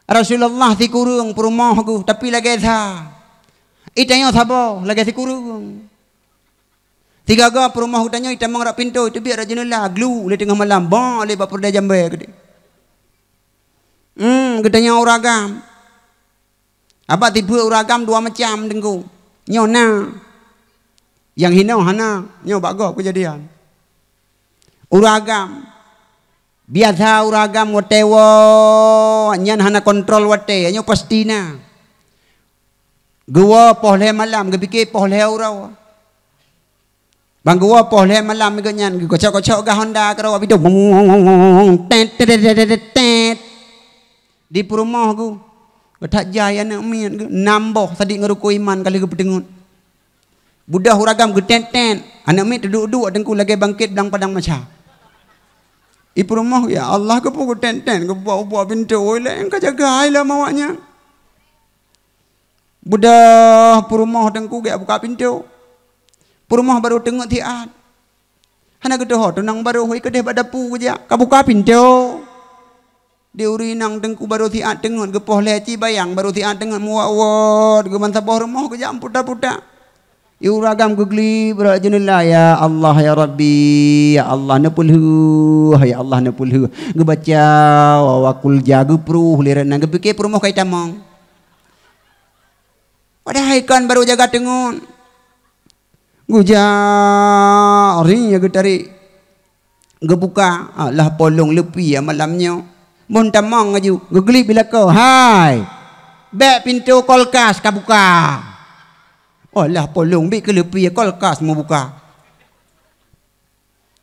Rasulullah ti kurung perumah ku tapi lagi tha. Itanya thabo lagi ti kurung. Tiga ga perumah utanya ita mangrak pintu itu biar jenela glu le tengah malam ba le ba perda jambe gede. Gedenya uragam. Apa tiba uragam dua macam dengku. Nyona. Yang hina hana nyo bago kejadian. Uragam. Biasa uragam watewo nyan hana kontrol wate nyo pastina. Gua pohle malam gebike pohle urau. Bang gua pohle malam ge nyan kocok-kocok ga Honda karo bidu tet di perumah ku. Tak jaya nak mian nambah tadi ngeruku iman kali ke pedengut. Budah uragam getet-tet. Anak mi duduk-duduk dengku lagi bangkit belang padang macam. Ibu rumah ya Allah ke pukul ten-ten ke buat pintu oleh engkau jaga lah mawaknya. Budak perumah dengku gak buka pintu. Perumah baru tengok tiat. Hana kedeh tenang baru hui kedeh pada pu je. Ka buka pintu. Di urinang dengku baru tiat tengok gepoh leci bayang baru tiat tengok muawat ke mantap rumah ke jam puta-puta. Uragam gugli berjenela ya Allah ya Rabbi ya Allah nepulhu ya Allah nepulhu gebaca wakul jagu pruh liran gebike perumah kai tamang padahal ikan baru jaga tengun guja ori ya getari gebuka lah polong lepi ya malamnya mon tamang aju gugli bila kau hai bek pintu kulkas ka buka. Oh lah polong bi ke lepi kulkas mau buka.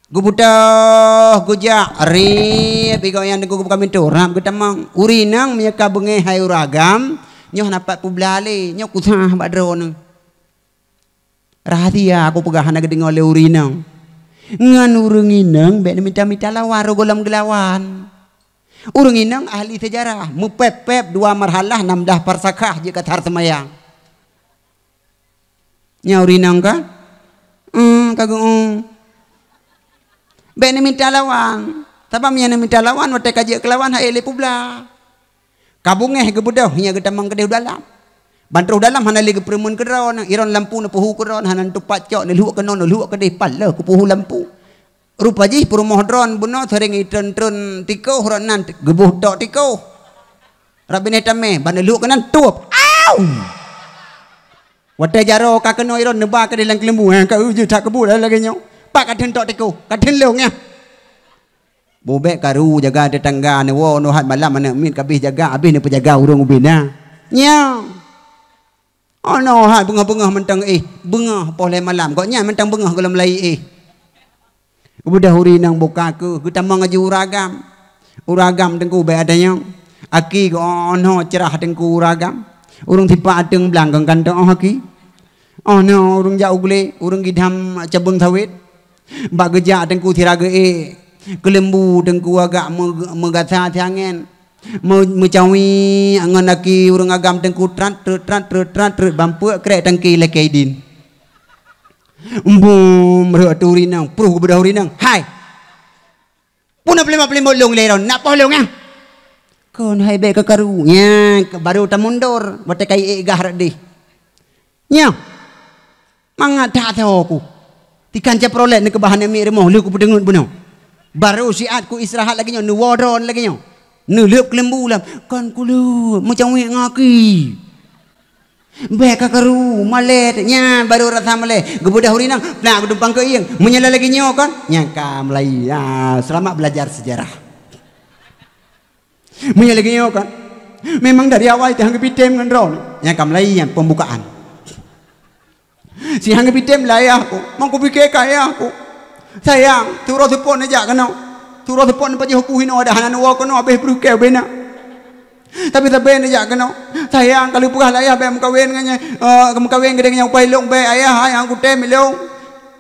Gubuta gujak ri bigo yang dengku buka pintu ram ketamang urinang miaka benge hai uragam nyoh napak publale nyoh kusah badron. Rahasia aku pegahan aga dengar oleh urinang. Ngan urinang bek minta-minta lawar golam gelawan. Urinang ahli sejarah mupep-pep dua marhalah 16 parsakah jika tar semayang. Nyaurinang kan? Kagum. Bek ni minta lawan. Tapi yang minta lawan, waktu kaji kelawan hai ele publa. Kabungeh ke budak, nya getamang kedeh dalam. Bantruh dalam hana lagi peremun kedraon, iron lampu na puhu kedraon, hana tupat cok ni luak kenon, luak kedeh pala ku puhu lampu. Rupa ji perumah dron buno sering itron-tron tiko huranan gebuh tok tiko. Rabine tame, ban luak kenan tup. Au! Wadah jaro kakeno iron neba ke dalam kelembu ka uju tak kebul lagi nyo pak kaden tok tiku kaden leungnya bobek karu jaga tetangga ne wo no hat malam anak min kabih jaga habis ne penjaga urung ubina nya ono hat bengah-bengah mentang bengah poleh malam kok nya mentang bengah kalau melai budah urinang buka ke getamang aja uragam tengku be adanya aki ko ono cerah tengku uragam urung tipa adeng belanggang kantong haki. Oh no, urung jauh gule, urung gidam cabang thawit. Bak gejak dengku tiraga kelembu dengku agak megatha tiangen. Mecawi angan aki urung agam dengku trat bampu krek tangki lekai din. Mereka urinang, pruh bedah urinang. Hai. Puna pelima long leron, nak poh long yang. Kon hai be ke karunya baru ta mundur bate kai gah deh nya mangat tak tahu aku tikanca prolet ni kebahan mi remoh lu ku pedengut buno baru siat ku istirahat lagi nyo nu wodron lagi nyo nu leup kelembu lam kan ku lu macam wi ngaki be ke karu malet nya baru rasa malet gebudah urinang nak dumpang ke ieng menyala lagi nyo kan nya ka Melayu selamat belajar sejarah. Menyala lagi kan memang dari awal itu hangga pitem kan ron yang kamlai yang pembukaan si hangga pitem lah ya aku mau ku pikir kaya aku sayang turut tepon aja kan turut tepon paji hukuhin ada hanan wa kono abeh bruke bena tapi taben aja kan sayang kalau pugah lah ya be mkawin nganya mkawin gedeng yang pailong be ayah yang aku tem ilong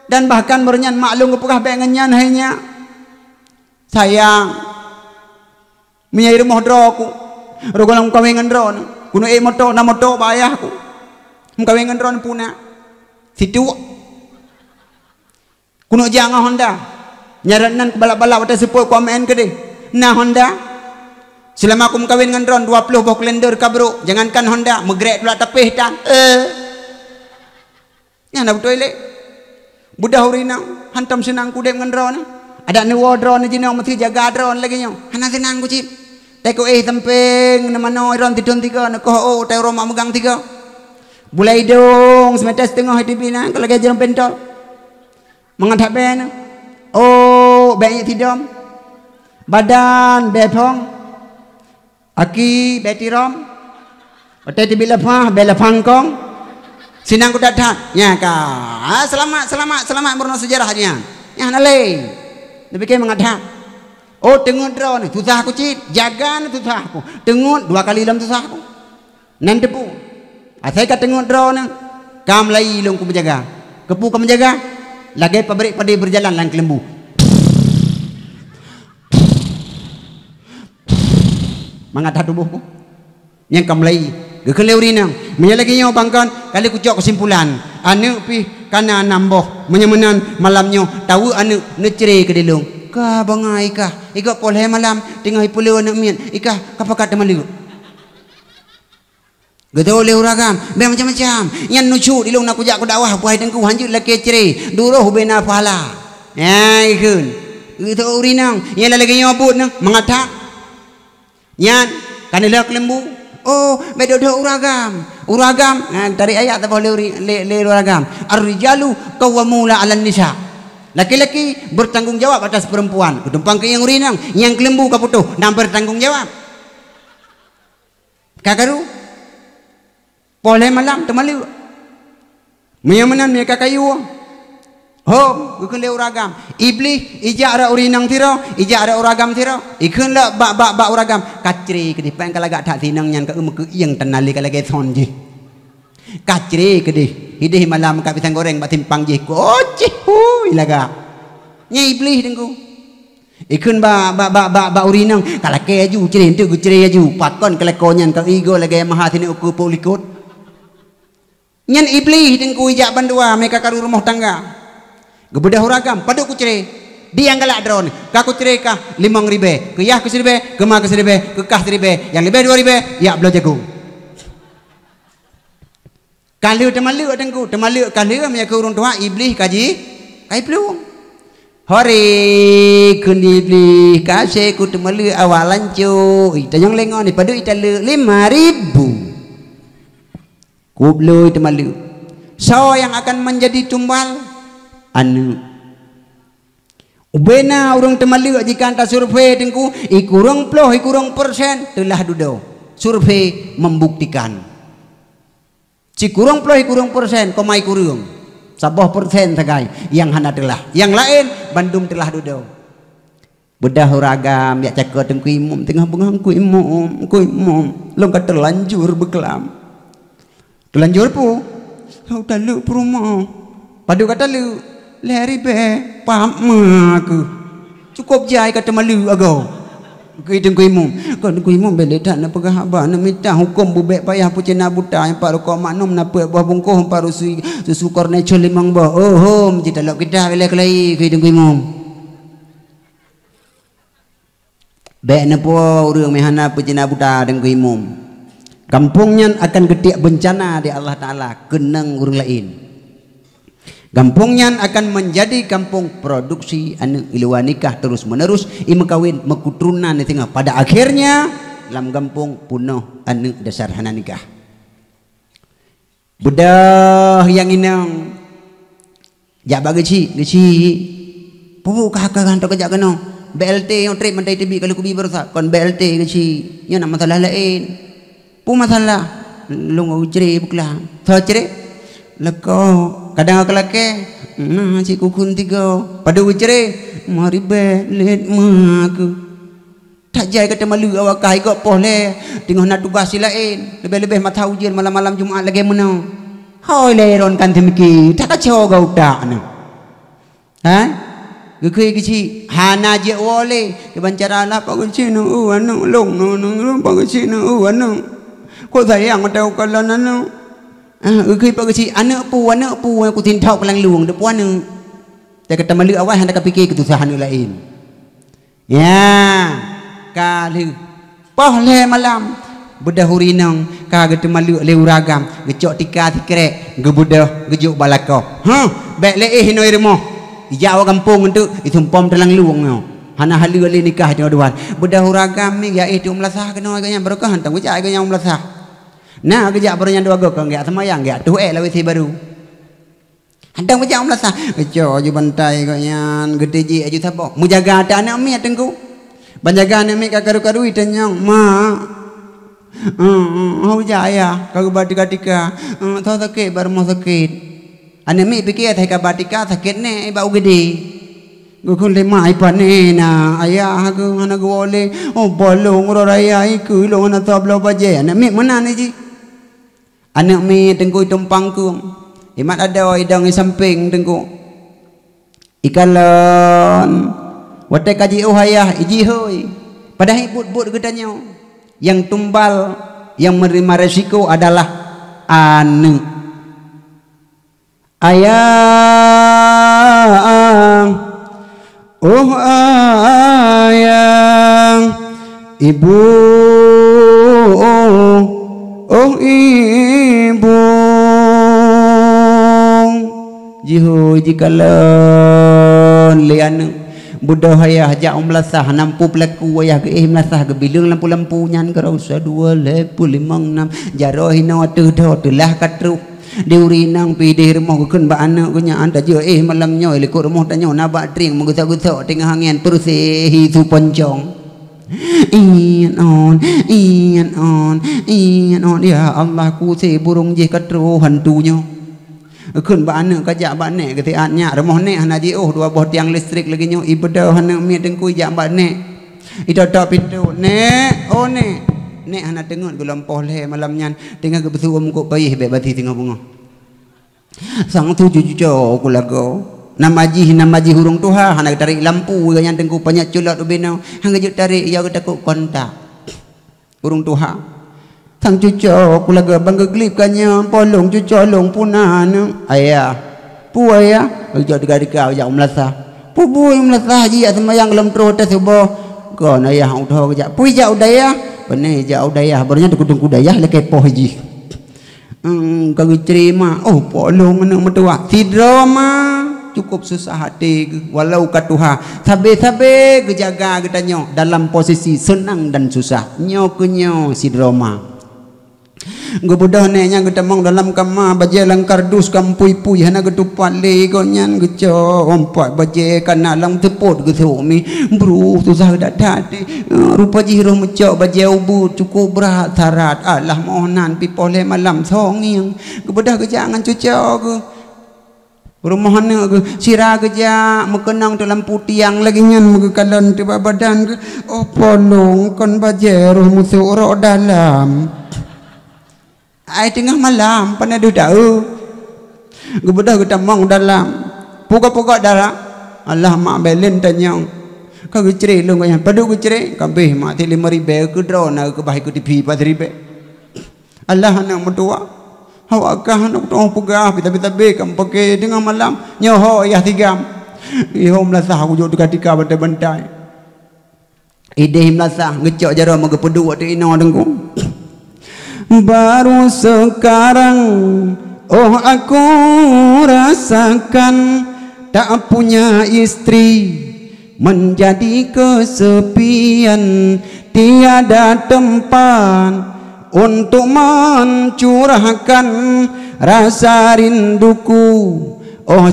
dan bahkan bernyan maklum ke pugah be nganyan hanya sayang menyai rumah droku rogolang kawengan dron kuno moto na moto bayahku kawengan dron puna situ kuno jangan Honda nyaranan balak-balak wata sepoi komen ke deh na Honda Selama aku kawin dengan Ron 20 buah kalender kabro, jangankan Honda, megrek pula tepih tan. Nya nak toilet. Budah urina hantam senang kudem dengan Ron. Ada ni drone je nak mesti jaga drone lagi nyo. Hana senang ku cip. Teko tempeng nama no Ron tidun 3 nak ko teh Roma megang 3. Bulai dong semata setengah di bina kalau lagi jalan pentol. Mengadap ben. Oh, banyak tidom. Badan bepong. Aki betirom. Otai ti bila pangkong. Sinang ku datang. Ya ka. Selamat berno sejarahnya. Ya nalai. Lebih mengadap. Oh, tengok drone. Susah aku cit. Jaga ni susah aku. Tengok 2 kali dalam susah aku. Nan depu. Saya kata tengok drone. Kam lai long ku menjaga. Kepu kamu menjaga. Lagi pabrik pada berjalan lang kelembu. Mengadap tubuhku. Yang kam lai. Gekeleu rinang. Menyalagi nyo bangkan. Kali ku cok kesimpulan. Anu pi kana nambah menyemenan malamnya tahu anu neceri ke dilung ka bangai ka ika poleh malam tengah pulau anak mian ika kapakat malu gedo le uragam be macam-macam yan nucu dilung nak kujak ku dakwah puai tengku hanjut laki ceri duruh bena pahala ya ikun itu urinang yan lagi nyobut nang mengatak yan kanila kelembu. Oh, bedo uragam. Dari ayat apa le uragam. Ar-rijalu qawwamuna 'alan nisa. Laki-laki bertanggung jawab atas perempuan. Kutumpang ke yang urinang, yang kelembu kaputuh, dan bertanggung jawab. Kakaru. Poleh malam temalu. Menyamanan mereka kayu. Ho, ikun le uragam. Iblis ijak ara urinang tiro, ijak ara uragam tiro. Ikun la ba uragam. Kacri ke depan kalau gak tak tinang nyan ke ke yang tenali kalau ge thon ji. Kacri ke di. Hidih malam kat pisang goreng batin pang ji. Koci hui laga. Nya iblis dengku. Ikun ba urinang kalau ke aju ceri tu ku ceri aju. Pakon kalau konyan ke igo lagi maha tini uku polikut. Nyan iblis dengku ijak bandua mereka karu rumah tangga. Gebedah uragam paduk ku ceri dia galak drone kaku ceri kah 5.000 ke yah ke 1.000 ke ma ke 1.000 ke kah 1.000 yang lebih 2.000 ya belo jagung kalau temalu tengku temalu kalau me ke urung tua iblis kaji kai pelung hari kun iblis kasih ku temalu awalan cu ita yang lengon ni paduk ita 5.000 ku belo temalu so yang akan menjadi tumbal anu ubena urang temalu jika anta survei tengku ikurang ploh ikurang persen telah dudo survei membuktikan cikurang ploh ikurang persen komai kurung sabah persen sagai yang hana telah yang lain bandum telah dudo bedah uragam ya cakap tengku imum tengah bengang ku imum lo kata terlanjur berkelam terlanjur pu kau talu rumah padu kata lu lari be pamaku cukup jai kata malu agau kita kuimum kan kuimum bele tak nak pegah abah nak minta hukum bubek payah pucena buta yang paru kau maknum nak buah bungkuh paru susu korne chol limang bah oh kita lok kita bele kelai kita kuimum be na po urang mehana pucena buta dan kuimum kampungnya akan ketik bencana di Allah Taala kenang urang lain. Kampungnya akan menjadi kampung produksi anu iluan nikah terus menerus ima kawin mekutrunan di tengah pada akhirnya dalam kampung punuh anu dasar hana nikah budah yang inang jak bagi ci pupu kakak kan tok jak kena BLT yang trip mentai tibi kalau kubi bersa kon BLT ke ci nya nak masalah lain pu masalah lungo jere buklah tho jere leko kadang aku laki nah cik kukun 3 pada ucere mari belet maku tak jai kata malu awak kai kok poleh tengah nak tugas lain lebih-lebih mata ujian malam-malam Jumaat lagi menau hoi leron kan temiki tak kacau kau tak ni ha gekui keci hana je wole kebancara lah pak keci nu anu long nu pak keci nu anu kok sayang tahu kalau anu Ukui pak kecil anak pu aku tintau pelang luang de puan dia kata malu awal hendak fikir ketusahan lain ya kalu Poh le malam budah hurinang kagak malu le uragam gecok tika tikrek gebudah gejuk balako baik le hinoi remo jauh kampung tu itumpom telang luang hana halu le nikah jodohan budah uragam ni ya itu melasah kena agaknya berkah hantang gejak agaknya melasah nah gejak barunya dua gok enggak semayang enggak tu lah wisi baru hantang gejak melasah gecok ju bantai agaknya gede ji aju sabok mu jaga ada anak mi atengku banjaga anak mi kakaru-karu itanyang ma jaya kagak batika tahu sakit baru mau sakit ane mi pikir thay batika sakit ne bau gede gue kun lema ipan na ayah aku anak gue oleh bolong raya iku lo anak tablo baje ane mi mana ni ji anak mi tengku tumpang ku imat ada idang samping tengku ikalon watai kaji hayah iji hoi pada hibut-but gedanya yang tumbal yang menerima resiko adalah anu ayah ayah ibu ibu jiho jikalon lianu budak ayah jak melasah nampu pelaku ayah ke melasah ke bilang lampu-lampu nyan ke rasa 2.56 jarah hina tu telah katru diurinang pidih rumah ke kun ba anak kunya anda je malamnya lekuk rumah tanya nabak tring menggusak-gusak tengah angin persi hisu poncong ian on ya Allah ku se burung je katru hantunya kun ba anak kajak ba nek ketiatnya rumah nek hana ji dua buah tiang listrik lagi nyo ibedah hana mi dengku jak ba nek ida dak pintu nek nek hana dengut gelampoh le malam nyan tengah ke besu muka payih be bati tengah bunga sang tu jujo ku lago namaji hurung tuha hana tarik lampu yang dengku banyak culak tu benau hang juk tarik ya takut kontak hurung tuha sang cucok kulaga bangga glip kanya polong cucok long punan ayah pu ayah ujak dekat ujak melasah pu melasah ji semayang dalam trotes subuh kon ayah udah ujak pu ujak udayah benih ujak udayah barunya dukung udayah le kepoh ji kagak terima polong anak mertua drama cukup susah hati walau katuha sabe kejaga getanyo dalam posisi senang dan susah nyo si drama gue budah neknya kita mong dalam kamar baje langkardus kampui-pui hana getupat le gonyan geco ompat baje kana lang tepot getumi bro susah datati rupa jiroh mecok baje ubu cukup berat sarat alah mohonan pipole malam songiang gue budah ke jangan cucok ke rumah hana ke sirah keja mekenang dalam putiang lagi nyan megekalan tiba badan ke polong kon baje roh musuh ro dalam ai tengah malam pana dudau gebedah kita mong dalam pokok-pokok darah Allah mak belen tanyang ka gecre lu ngaya padu gecre kabeh mak ti 5,000 ke drone ke bahi ke TV 4,000 Allah anak mertua awak kah anak tu pegah pita-pita kam pakai tengah malam nyoho ayah tigam ihom lasah aku jod dekat tika bantai-bantai ide lasah ngecok jaro mag pedu waktu ino dengku baru sekarang aku rasakan tak punya istri menjadi kesepian tiada tempat untuk mencurahkan rasa rinduku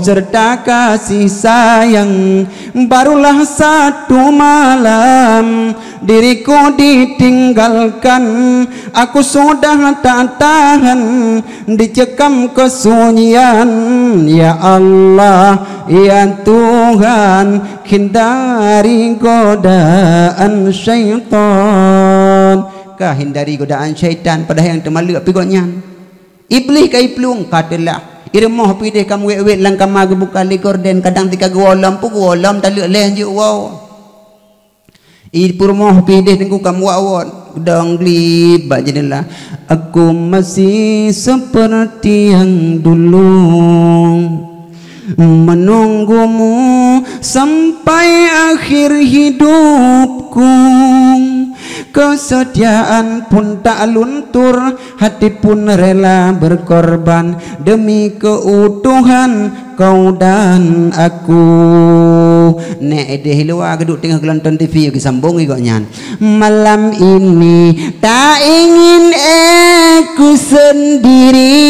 serta kasih sayang barulah satu malam diriku ditinggalkan aku sudah tak tahan dicekam kesunyian ya Allah ya Tuhan hindari godaan syaitan hindari godaan syaitan pada yang termaluk pigotnya iblis kai plung katalah irmoh pideh kamu wet lang kamag buka likorden kadang tika guolam pu guolam taluk leh juk wow purmoh pideh tengku kamu awon gedang glib jadilah aku masih seperti yang dulu menunggumu sampai akhir hidupku Kesetiaan pun tak luntur, hati pun rela berkorban demi keutuhan kau dan aku. Nek deh luar geduk tengah kelonton TV ke sambung ikut nyan. Malam ini tak ingin aku sendiri,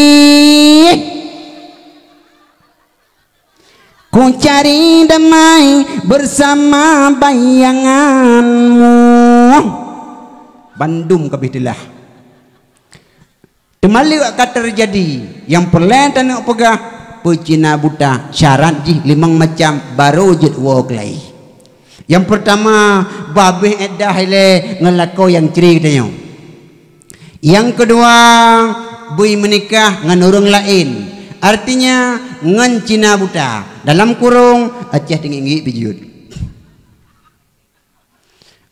ku cari damai bersama bayanganmu. Bandung kabihdilah temali akan terjadi yang perlahan tanah pegah pecina buta syarat ji 5 macam baru jid woklai. Yang pertama babeh edah ile ngelako yang ceri katanya. Yang kedua bui menikah ngan orang lain, artinya ngan cina buta dalam kurung aceh tinggi bijut.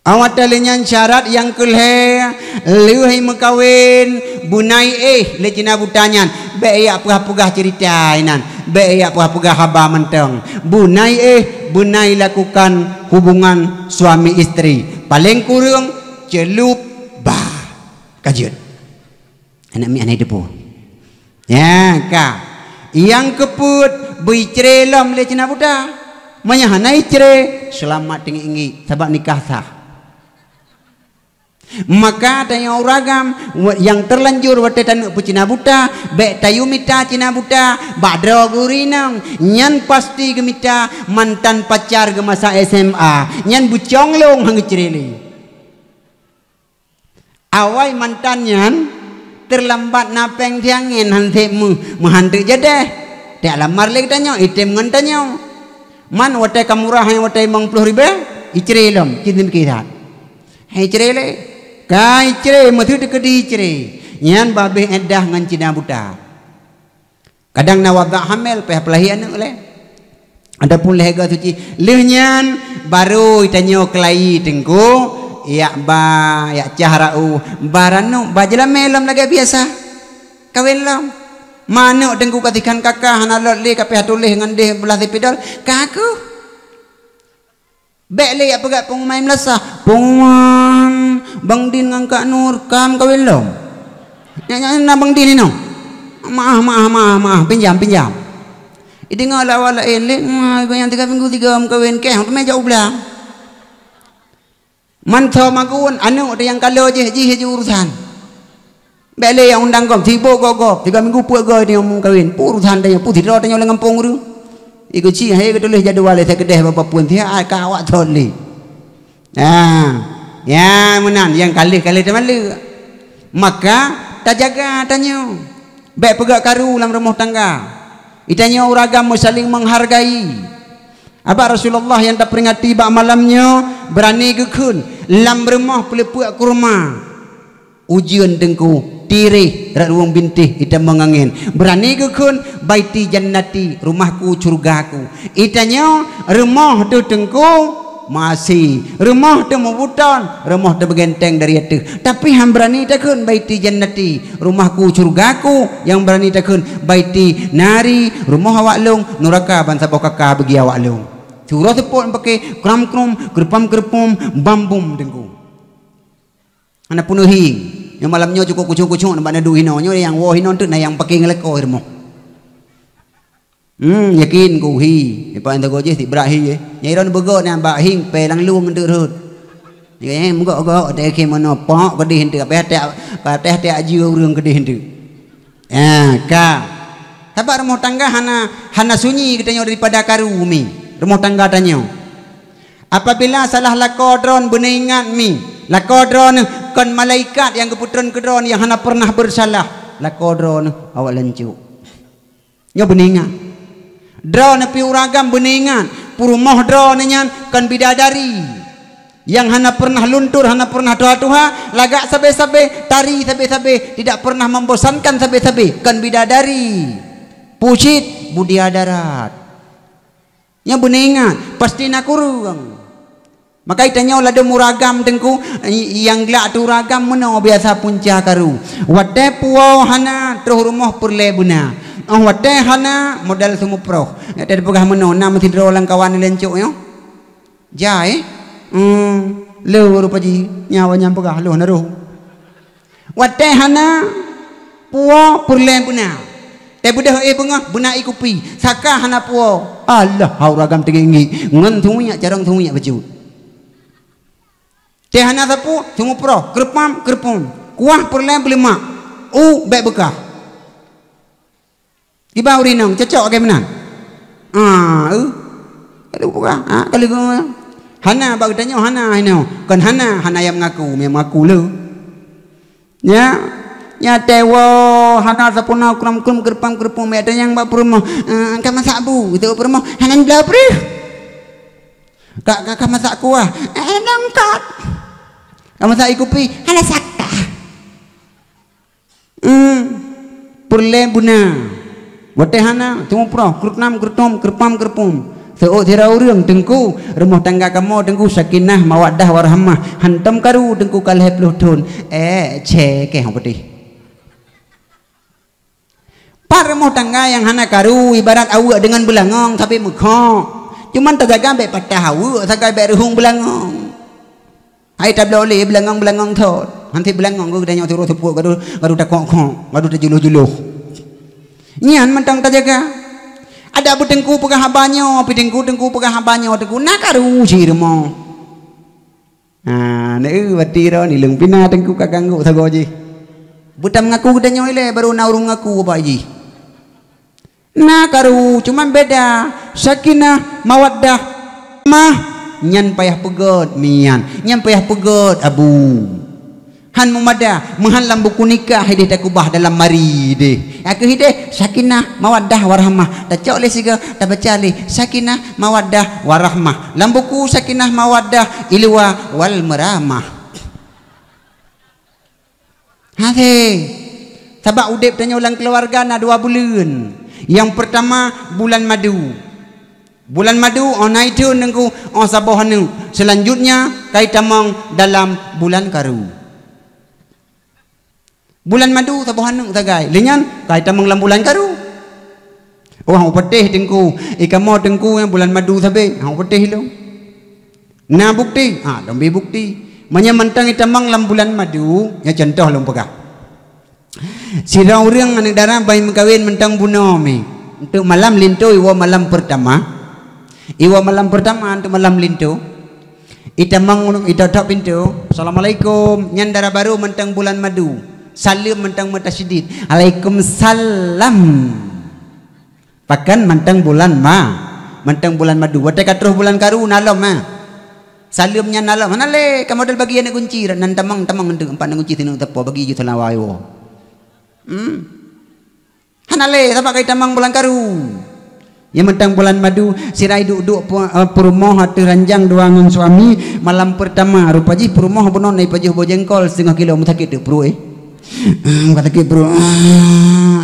Awat talinya syarat yang kelhe liuhi mekawin bunai le cina butanyan be ya pegah-pegah cerita inan be ya pegah-pegah haba menteng bunai bunai lakukan hubungan suami istri paling kurang celup bah kajut anak mi anak depu ya ka yang keput bui cerelom le cina buta manyahanai cere selamat tinggi sebab nikah sah. Maka tanya uragam yang terlanjur wate tanuk pucina buta be tayumita cina buta badro gurinang nyan pasti gemita mantan pacar ke masa SMA nyan bucong long hang cereli awai mantan nyan terlambat napeng tiangin hanse menghantu jadeh tak lamar lagi tanya item ngan tanya man wate kamurah yang wate 50,000 icerelom cintin kita hai cerele kai cere mathu dekedi cere nyan babeh edah ngan cina buta kadang nawadha hamil peh pelahian oleh adapun lega suci lehnyan baru itanyo kelai tengku ya ba ya cahrau baranu bajala melom lagi biasa kawin lam manuk tengku katikan kakah hanalot le kapeh atuleh ngan deh belah tipidol kaku bek le apa gak pengumai melasah pengumuman Bang Din ngan Kak Nur kam kawin lom na Bang Din ni no maaf pinjam itu ngala wala elek yang 3 minggu 3 kawin keh tu meja ulang man tho magun anu ada yang kalau je urusan bek le yang undang kom tibo gogok 3 minggu puak go dia ngomong kawin urusan dia putih ro tanya le ngampung ru ikut ci hai ke tulis jadual saya kedeh bapa pun dia ka awak tholi ya menan yang kali temalu maka tak jaga tanya baik pegak karu dalam rumah tangga itanya uragam saling menghargai abah Rasulullah yang tak peringati bak malamnya berani gekun lam rumah pelepuk kurma ujian dengku tirih ruang bintih ita mengangin berani gekun baiti jannati rumahku surgaku itanya rumah tu dengku masih rumah tu mabutan rumah tu bergenteng dari itu tapi ham berani takun baiti jannati rumahku surgaku yang berani takun baiti nari rumah awak long neraka bansa kakak bagi awak long surah tepuk pakai kram gerpam bambum dengku anak penuhi yang malamnya cukup kucung nampak nadu hinonyo yang wo hinon tu na yang pakai ngeleko irmo yakin ku hi depan enta goje ti brahi ye nyairon bego na ba hing pe lang luang ndu rut ye mugo de ke mono pok gedih ndu pe te aji urang gedih ndu ka tabak rumah tangga hana sunyi katanya daripada karumi rumah tangga tanya apabila salah lakodron beningat mi lakodron kan malaikat yang keputran kedron yang hana pernah bersalah lakodron awak lencuk nya beningat drone pi uragam beningat purumah drone nyan kan bidadari yang hana pernah luntur hana pernah tuha lagak sabe-sabe tari sabe-sabe tidak pernah membosankan sabe-sabe kan bidadari pucit budia darat nya beningat pasti nak kurang. Maka itanya lada muragam tengku yang gelak tu ragam meno biasa punca karu. Wate puau hana terus rumah perle buna. Wate hana modal semua pro. Ada pegah meno nama tidro lang kawan lencuk yo. Jai. Lu rupa ji nyawanya pegah lu naruh. Watai hana puo purlen puna. Teh budah pengah buna ikupi. Saka hana puo. Allah hauragam tinggi ngan thumunya jarang thumunya baju. Teh hana sapu thumu pro kerpam kerpum. Kuah purlen pelima. Bek bekah. Tiba urinong cocok ke mana? Kalau buka, kalau hana bagi tanya hana ini, kan hana yang mengaku lu. Ya, tewo hana sapuna kram kerpam ada yang bak perumo, kamu sabu itu perumo hana belah perih. Kak masak kuah, nangkat. Kamu masak ikupi hana sakta. Perlen buna. Watehana tunggu pro krutnam krutom kerpam kerpum seo thira urang tengku rumah tangga kamu tengku sakinah mawaddah warahmah hantam karu tengku kalih puluh tahun ceke hang putih par rumah tangga yang hana karu ibarat awak dengan belangong tapi mekho cuman terjaga baik patah awak sakai baik ruhung belangong ai tak boleh belangong thot nanti belangong ku danya turu tepuk garu tak kong garu tak juluh nyan mentang tajaga ada butengku pegah habanyo pidengku pegah habanyo tengku nakaru sirmo ne watiro ni lung pina tengku kakanggu sagoji butam ngaku gedanyo ile baru naurung ngaku apa ji nakaru cuman beda sakinah mawaddah mah nyan payah pegot mian nyan payah pegot abu han mumada menghalam buku nikah hidih tak kubah dalam mari deh aku hidih sakinah mawaddah warahmah tak cok le siga tak baca le sakinah mawaddah warahmah dalam buku sakinah mawaddah ilwa wal meramah hati sabak udip tanya ulang keluarga na 2 bulan yang pertama bulan madu onai tu nengku sabohanu selanjutnya kaitamang dalam bulan karu bulan madu sabohanu tagai lenyan kaitan menglam bulan karu hang petih tengku ikamo tengku yang bulan madu sabe hang petih lu na bukti dombi bukti menyamantang itamang lam bulan madu ya contoh lu pegah sira urang anak darah bayi mengkawin mentang bunomi untuk malam lintu iwa malam pertama untuk malam lintu itamang itatok pintu assalamualaikum nyandara baru mentang bulan madu salim mentang mutasyidid Waalaikumsalam pakan mentang bulan madu wate katruh bulan karu nalom salimnya nalom manale kamu dal bagian kunci nan tamang ndeng empat kunci tinu tepo bagi ju telawayo hanale apa kai tamang bulan karu yang mentang bulan madu sirai duduk perumoh hati ranjang duangan suami malam pertama rupaji perumoh bunon nai pajuh bojengkol 1/2 kilo mutakit tu bro kata ke bro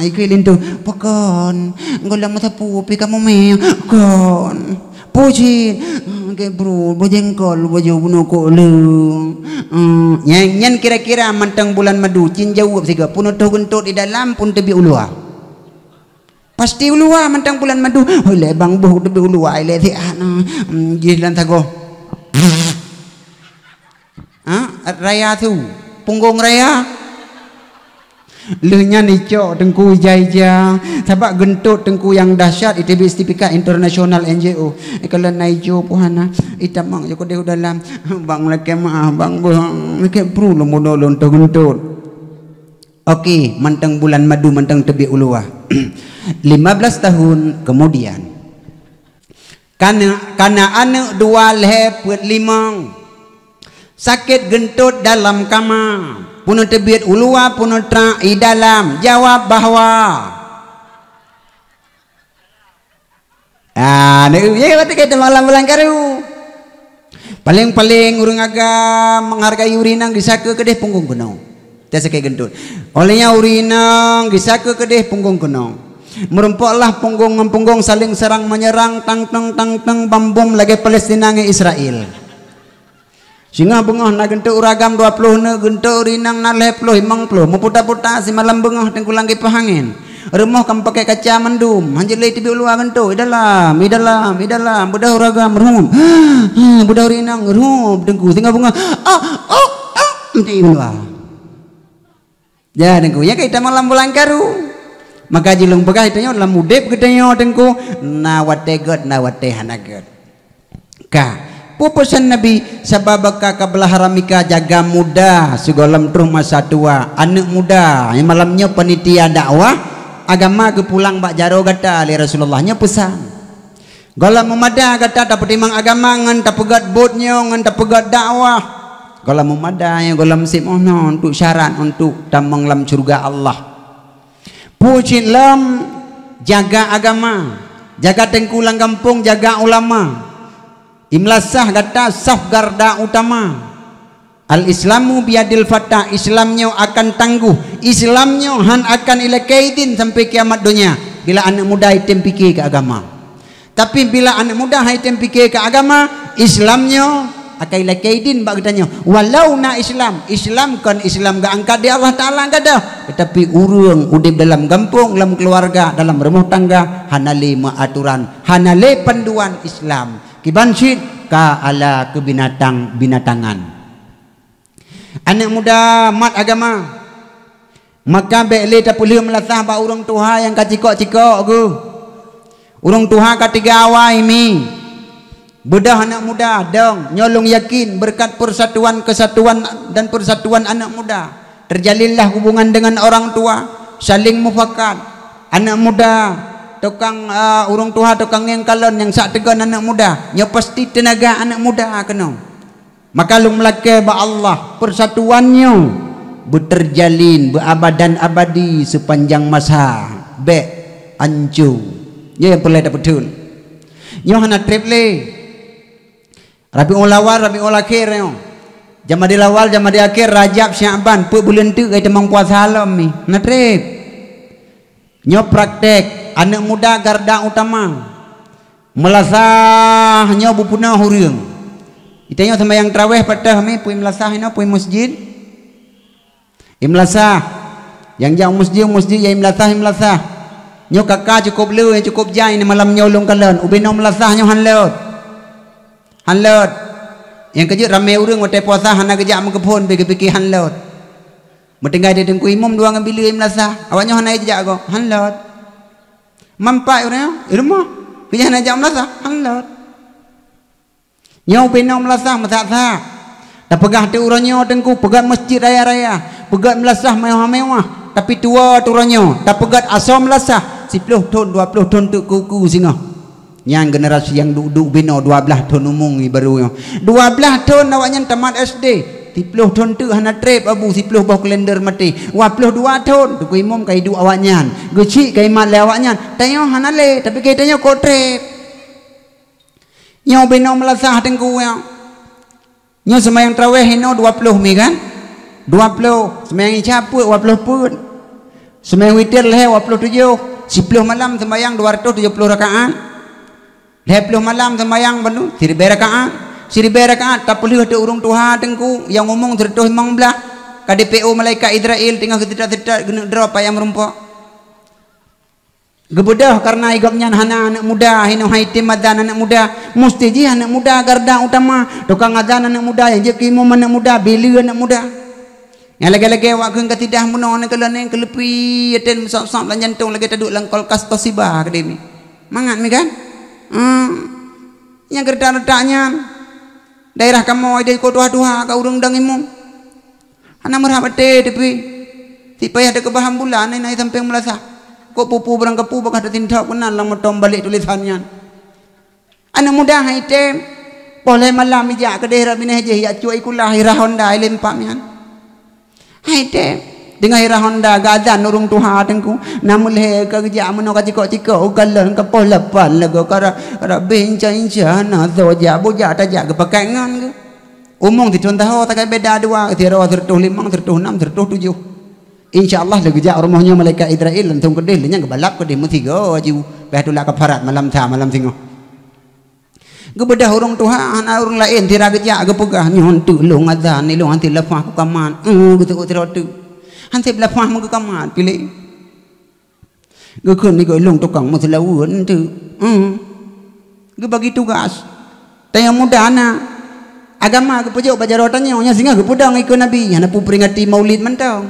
ikut lintu pokon ngolam matapu pi kamu me kon puji ke bro bojengkol bojo buno ko le nyan kira-kira mentang bulan madu cin jawab siga puno toh gentut di dalam pun tebi ulua pasti ulua mentang bulan madu le bang boh tebi ulua le ti jilan tago raya tu punggung raya lehnya nico tengku jaija sabak gentut tengku yang dahsyat ITB Stipika Internasional NGO kalau naijo puhana itamang joko deu dalam bang leke maaf bang leke bro lo modolon to gentut okey mentang bulan madu mentang tebi ulua 15 tahun kemudian kana anak 2 leh put 5 sakit gentut dalam kamar puno tebiat ulua puno tra i dalam jawab bahwa ya berarti kita malam bulan karu paling urang agam menghargai urinang disaka kedeh punggung kenong tiasa kayak gendut olehnya urinang disaka kedeh punggung kenong merumpaklah punggung saling serang menyerang tang bambum lagi Palestina nge Israel singa bengah na gentuk uragam 20 na gentuk urinang na 50 50 meputa-puta si malam bengah tengkulang ke pahangin Rumah kan pakai kaca mendum. Hanjil lay tibi luar kan tu. Idalam. Budah uragam rum. Budah urinang rum. Dengku tinggal bunga. Nanti luar. Ya dengku. Ya kita malam bulan karu. Maka jilung pegah itanya dalam mudep katanya dengku. Nawate god nawate hanagot. Ka. Pupusan Nabi sababaka kabelah haramika jaga muda segolam terus masa tua anak muda yang malamnya panitia dakwah agama ke pulang bak jaro kata ali Rasulullahnya pesan golam memada kata dapat timang agama ngan tapegat botnya ngan tapegat dakwah golam memada yang golam simono untuk syarat untuk tamang lam surga Allah pucit lam jaga agama jaga tengkulang kampung jaga ulama imlasah kata saf garda utama al-islamu biadil fatah Islamnya akan tangguh Islamnya han akan ila kaidin sampai kiamat dunia bila anak muda item fikir ke agama tapi bila anak muda item fikir ke agama Islamnya akan ila kaidin bak katanya walau na Islam kan Islam gak angkat di Allah Ta'ala gak ada tetapi urung udip dalam kampung dalam keluarga dalam rumah tangga hanale aturan hanale panduan Islam kibansit ka ala ke binatangan anak muda mat agama maka bele tak boleh melasah ba urang tuha yang kacikok-cikok ke urang tuha katiga awai mi bedah anak muda dong nyolong yakin berkat persatuan kesatuan dan persatuan anak muda terjalinlah hubungan dengan orang tua saling mufakat anak muda tukang urang tua tukang yang kalon yang sak tegan anak muda nya pasti tenaga anak muda kena maka lu melake ba Allah persatuannya berterjalin berabadan abadi sepanjang masa be ancu ya yang perlu dapat betul nyo hana triple Rabiul Awal Rabiul Akhir yo Jamadil Awal Jamadil Akhir Rajab Syaban pu bulan tu kai temang puasa halam ni na trip nyo praktek anak muda garda utama melasahnya bupuna huriung itanya sembahyang tarawih patah mi pui melasah ina pui masjid imlasah yang jauh masjid yang imlasah nyo kakak cukup lu yang cukup jai ni malam nyolong kalon ubino melasahnya hanlot yang kejut ramai urang watai puasa hana kejak mengkepun pikir-pikir hanlot metinggai dia dengku imam dua ngambil imlasah awaknya hana kejak go hanlot mampai orang rumah pilih nak jam melasah hanlot nyau pinau melasah masak-sak dah pegah tu orangnya dengku pegat masjid raya-raya pegat melasah mewah-mewah tapi tua tu orangnya dah pegat asal melasah 10 tahun 20 tahun tu kuku singa yang generasi yang duduk bina 12 tahun umum ni baru 12 tahun awaknya tamat SD 10 tahun tu hana trip abu 10 bawah kalender mati 22 tahun tu ku imam kai du awaknya gecik kai mat le awaknya tayo hana le tapi kai tayo ko trip nyo beno melasah tengku ya nyo sembahyang tarawih hino 20 mi kan 20 sembahyang isya pun 20 pun sembahyang witir le 27 10 malam sembahyang 270 rakaat 10 malam sembahyang penuh 1000 rakaat 1000 rakaat tak boleh ada urang tuha tengku yang ngomong terus memang belah ka DPO malaikat Israel tinggal ketedak-tedak gena drop ayam rumpok gebedah karena igapnya anak muda hino haitim adzan anak muda mesti ji anak muda garda utama tukang adzan anak muda yang je imam anak muda bila anak muda yang lagi-lagi awak keun ketidah muno ne kelane kelepi aten sop-sop lan jantung lagi taduk lang kolkas tosibah kede mi mangat mi kan yang gerda-redaknya daerah kamu ada ko tua-tua ka urang dang imum ana merhab te tapi tipe ada kebahan bulan nai sampai melasah kok pupu berang kepu bakal tindak kenal lang motom balik tulisannya anak muda haite boleh malam ija ke daerah bini je ya cuai kulah ira Honda lempak mian haite dengan ira Honda gazan urung tuha tengku namun le ke kerja meno ka cikok-cikok ugalan ke pos lepan lagu kara bincang-bincang na soja boja tajak ke pakangan ke umum di contoh tak beda dua 305 306 307 insyaallah lagu jak rumahnya malaikat Israel lantung kedih nya kebalap kedih mu 3 aju bahdullah kafarat malam tha malam singo gebedah urang tuha ana urang lain tira gejak ge pegah nyon tu long azan ni long anti lafah ku kaman gitu tira tu hanti belafah mu ke kaman pilih Gue kun ni gue long tukang masalawun tu. Gue bagi tugas. Tanya muda anak. Agama gue pejok baca rotannya. Nya singa gue pudang ikut Nabi. Hana pu peringati Maulid mentau.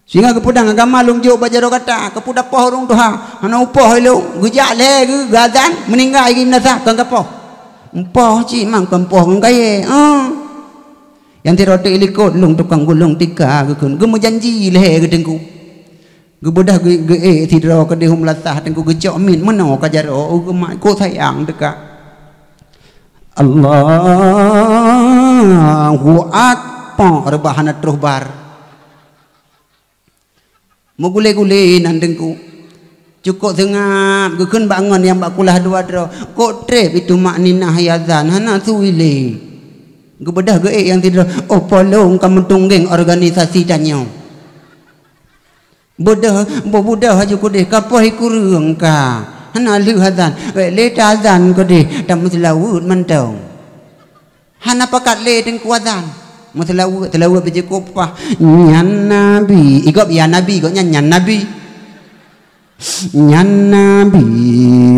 Singa gue pudang agama long jok baca rokata. Kepudak poh orang tuha. Hana upoh long. Gue jale gue gazan meninggal lagi menasa kang kapoh. Upoh cik mang kampoh kang kaya. Yang tirota ilikot long tukang gulung tika gue kun. Gue mau janji leh gue tengku. Gue bodah gue tidak ke dia melatah dan gue gejok min mana kajaro gue mak gue sayang dekat Allahu Akbar rebahan terus bar mau gule-gule nandengku cukup sengap gue kan bangun yang bak kulah dua dro kok trip itu mak ninah yazan hana suwile gue bodah gue yang tidak polong kamu tunggeng organisasi tanya Buddha haju ko de kapoh ku reung ka hana lu hazan le ta azan ko de tam selawut mantau hana pakat le teng ku azan selawut beje kopah nyan nabi igop ya nabi kok nyan nabi nyan nabi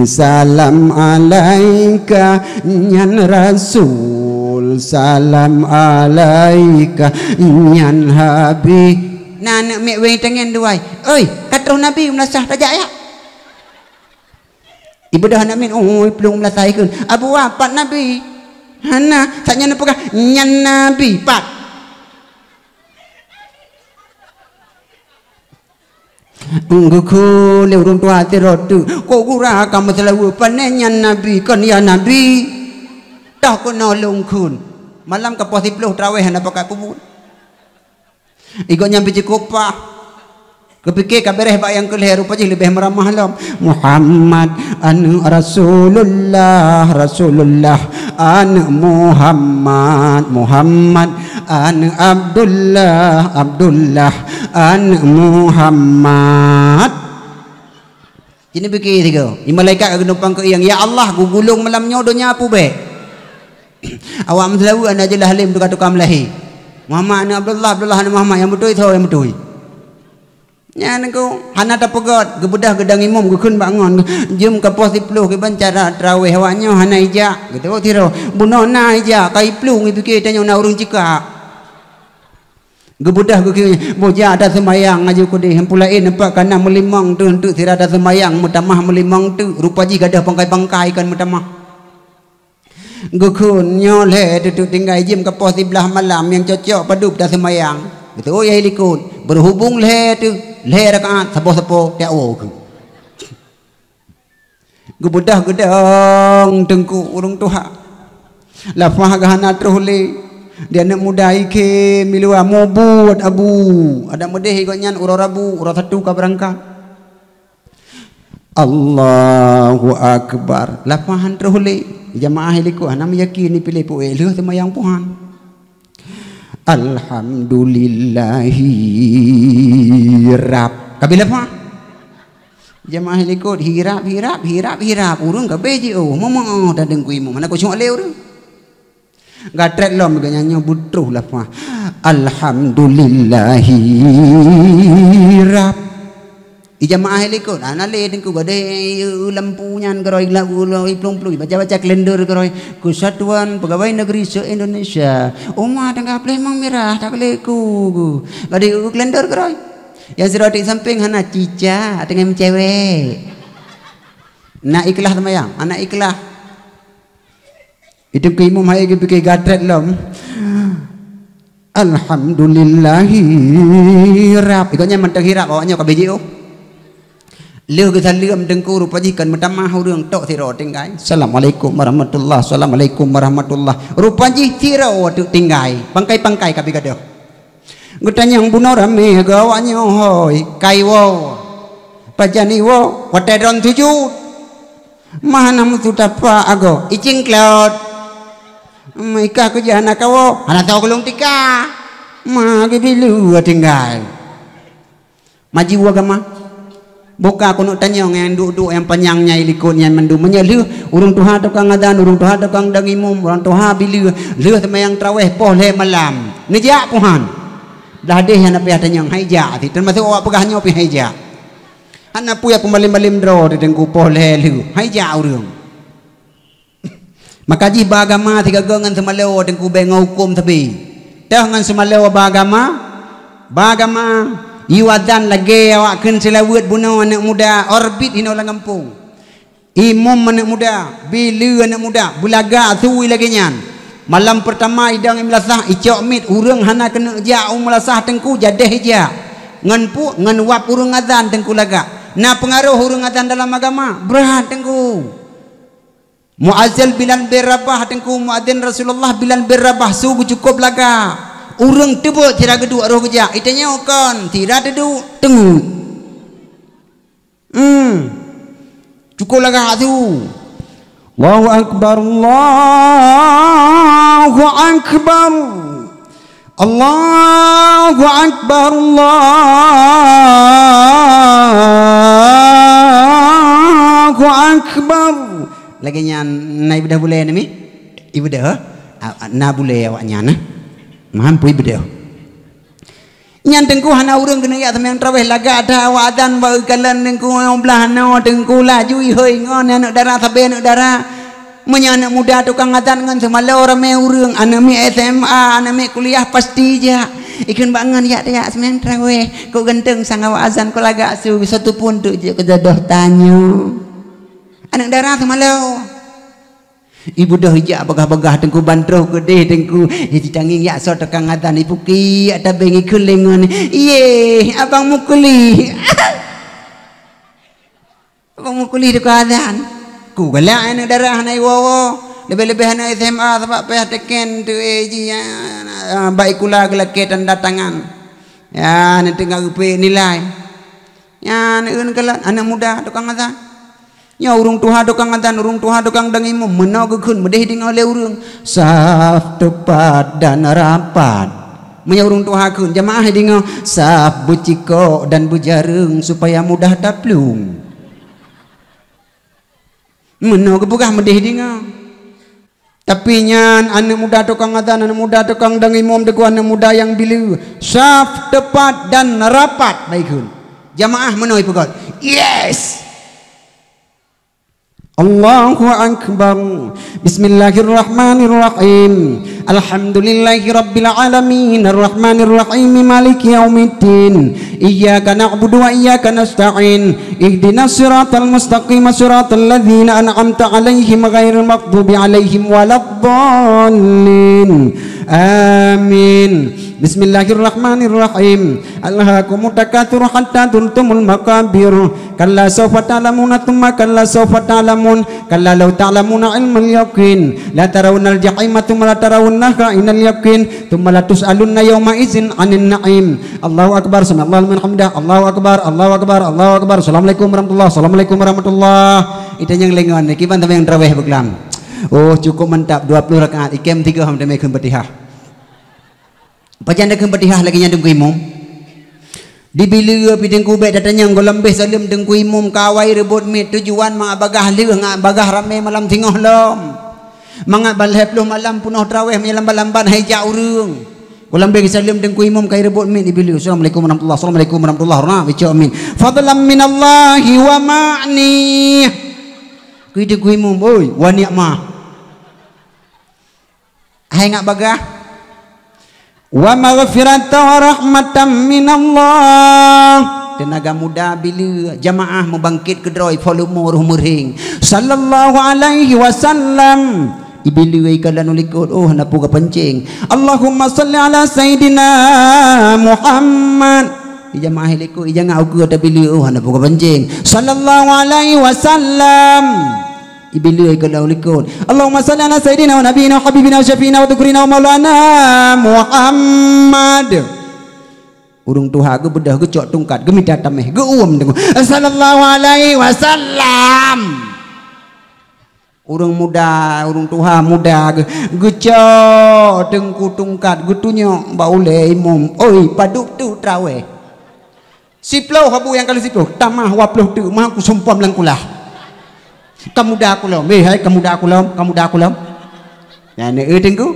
salam alaika nyan rasul salam alaika nyan habib nah nak mek wei tengen duai oi katroh nabi melasah tajak ya ibu dah nak min oi pelung melasah ikun abu apa nabi hana saknya nak pegah nyan nabi pat engku le urung tua tirotu ko gura kamu selalu panen nyan nabi kon ya nabi dah ko nolong kun malam ke pos 10 tarawih hana pakai kubur Iko nyampe cukupah kepikir kabareh bak yang kelih rupa je lebih meramah lam Muhammad anu Rasulullah anu Muhammad anu Abdullah anu Muhammad ini fikir tiga ni malaikat ke numpang ke yang ya Allah gugulung malam nyodonya apa be awak melawu ana jelah halim tukar-tukar melahi Muhammad Abdullah anu Muhammad yang betul itu yang betul. Nya nengko hana ta pegot gebedah gedang imam gekun bangun jum ke pos 10 ke bancara tarawih awaknya hana ija gitu tiro bunona ija kai plung pikir tanya na urung cika. Gebedah ge boja ada semayang ngaju ku deh pulain nampak kana melimang tu untuk tira ada semayang mutamah melimang tu rupa ji gadah pangkai-pangkai kan mutamah. Gukun nyoleh duduk tinggal jim ke pos 11 malam yang cocok padup dah semayang gitu oh ya likut berhubung leh tu leh rakaat sapo-sapo tiak wo ke gebedah gedang tengku urung tuha lafah gahana terhule dia nak mudai ke milua mobut abu ada medeh ikutnya urang rabu urang satu ka berangkat Allahu Akbar lafahan terhule jamaah liku ana meyakini pilih pu eleh semayang puhan alhamdulillahi rab kabila pa jamaah liku hirap urang kabe ji oh momo dah dengku imu mana ko cuma le urang gatret lom nyanyi butruh lah pa alhamdulillahi rab Ijamaah likut ana le dengku gade lampunya geroi lagu plung-plung baca-baca kalender geroi Kesatuan Pegawai Negeri se-Indonesia Uma tangga plemang merah tak leku gade kalender geroi yang seroti samping hana cica dengan cewek nak ikhlas semayang anak ikhlas itu ke imam hai ke pikir gatret lom alhamdulillahi rab ikutnya mentang hirap awaknya ka beji oh Leu ke salam dengku rupa jikan metamah urang tok tiro tinggai. Assalamualaikum warahmatullah. Assalamualaikum warahmatullah. Rupa ji tiro tu tinggai. Pangkai-pangkai kabi gadoh. Gutanya yang bunuh rame gawanya hoi kaiwo. Pajani wo watedon sujud. Mana mutu tapa ago icing cloud. Maika ke jana kawo. Ana tahu kelung tika. Magi dilu tinggai. Maji agama. Buka kono tanya yang duduk yang panjangnya ilikun yang mendu menyelu urung tuha tukang adan urung tuha tukang dangimum urang tuha bila leh semayang tarawih poh le malam nijak puhan dah deh yang napi tanya haija ti termasuk awak pegahnya pi haija Hana puya pemalim-malim dro di tengku poleh lu. Hai jauh rung. Maka ji bagama tiga gangan semalo tengku bengau hukum tapi. Tangan semalo bagama iwadan lagi awak kun selawat bunuh anak muda orbit hino lang kampung. Imam anak muda, bilu anak muda, bulaga thui lagi nyan. Malam pertama idang imlasah icok mit urang hana kena jauh melasah tengku jadeh ja. Ngan pu ngan wap urang azan tengku laga. Na pengaruh urang azan dalam agama berat tengku. Muazzil Bilal bin Rabah tengku muadzin Rasulullah Bilal bin Rabah sugu cukup laga. Urang tebuk tira geduk roh kerja. Itanya okon tira deduk tenggu. Cukup laga tu. Allahu akbar Allahu akbar Allahu akbar Allahu akbar. Lagi nyan naik bedah boleh ni ibu dah na boleh awaknya nah mampu ibu dah nyan tengku hana urang kena ya sampeang traweh laga ada wadan ba kalan tengku belah no tengku laju heuy ngon anak dara sabe anak dara menya anak muda tukang adzan ngan semalo rame urang anak mi SMA anak mi kuliah pasti ja ikun bangan ya dia sampeang traweh kau ganteng sang awak azan ko laga su satu pun tu je kejodoh tanyo anak dara semalo. Ibu dah hijak bagah-bagah tengku bantroh gede tengku hiji tanging ya so tekang adzan ibu ki ada bengi kelengan ye abang mukuli abang mukuli deku adzan ku galak anak darah nai wowo lebih-lebih anak SMA sebab payah teken tu ji baik kula gelaketan datangan ya nanti ngarupi nilai ya neun kalan anak muda tukang adzan. Ya urung tuha dokang adzan urung tuha dokang dang imam menau gekeun medeh ding oleh urang saf tepat dan rapat menya urung tuha keun jamaah ding saf buciko dan bujareng supaya mudah taplung menau gebugah medeh ding tapi nyan anak muda dokang adzan anak muda dokang dang imam deku anak muda yang bilu saf tepat dan rapat baikun jamaah menau ipegot yes. Allahu akbar. Bismillahirrahmanirrahim. Alhamdulillahi rabbil alamin arrahmanir rahim maliki yaumiddin. Iyyaka na'budu wa iyyaka nasta'in. Ihdinas siratal mustaqim siratal ladzina an'amta 'alaihim ghairil maghdubi 'alaihim waladdallin. Amin. Bismillahirrahmanirrahim. Alhaakumut takatsur hatta zurtumul maqabir. Kalla sawfa ta'lamuna thumma kalla sawfa ta'lamun. Kalla law ta'lamuna 'ilmal yaqin la tarawunnal jahima thumma la tarawunnaha innal yaqin thumma la tus'alunna yawma idzin 'anil na'im. Allahu akbar sami'allahu liman hamidah. Allahu akbar Allahu akbar Allahu akbar. Assalamualaikum warahmatullahi Assalamualaikum warahmatullahi. Itu yang lengan iki ban yang tarawih beklam. Oh cukup mantap 20 rakaat ikem 3 ham demi keun Fatihah. Bacaan dekeun Fatihah lagi nya dengku imam. Dibila pidengku bet datanya golambeh salim dengku imam kawai rebut mit tujuan mang bagah leung bagah rame malam tingoh lom. Mang balhep lu malam punoh traweh menyelamban-lamban hai ja urang. Golambeh salim dengku imam kai rebut mit dibila. Assalamualaikum warahmatullahi Assalamualaikum warahmatullahi wabarakatuh. Bicu amin. Fadlan minallahi wa ma'ni. Kuitu ku imam oi wa ni'mah. Hai ngak bagah wa maghfiratan wa rahmatan minallah. Tenaga muda bila jamaah membangkit ke droi volume rumering sallallahu alaihi wasallam ibili wei kala nulikut oh napu ka pencing Allahumma salli ala sayidina Muhammad jamaah liku jangan aku ada bila oh napu ka pencing sallallahu alaihi wasallam ibili wei kala nulikut Allahumma salli ala sayidina wa nabiyina wa habibina wa syafiina wa dhukrina wa maulana Muhammad. Urung tuha ge bedah ge cok tungkat ge minta tameh ge uam dengu sallallahu alaihi wasallam. Urung muda urung tuha muda ge cok tengku tungkat ge tunyo ba ule imam oi paduk tu traweh siploh habu yang kali siploh tamah waploh tu mah ku sumpam lang kulah kamuda aku lom hai kamuda aku lom ya ne tengku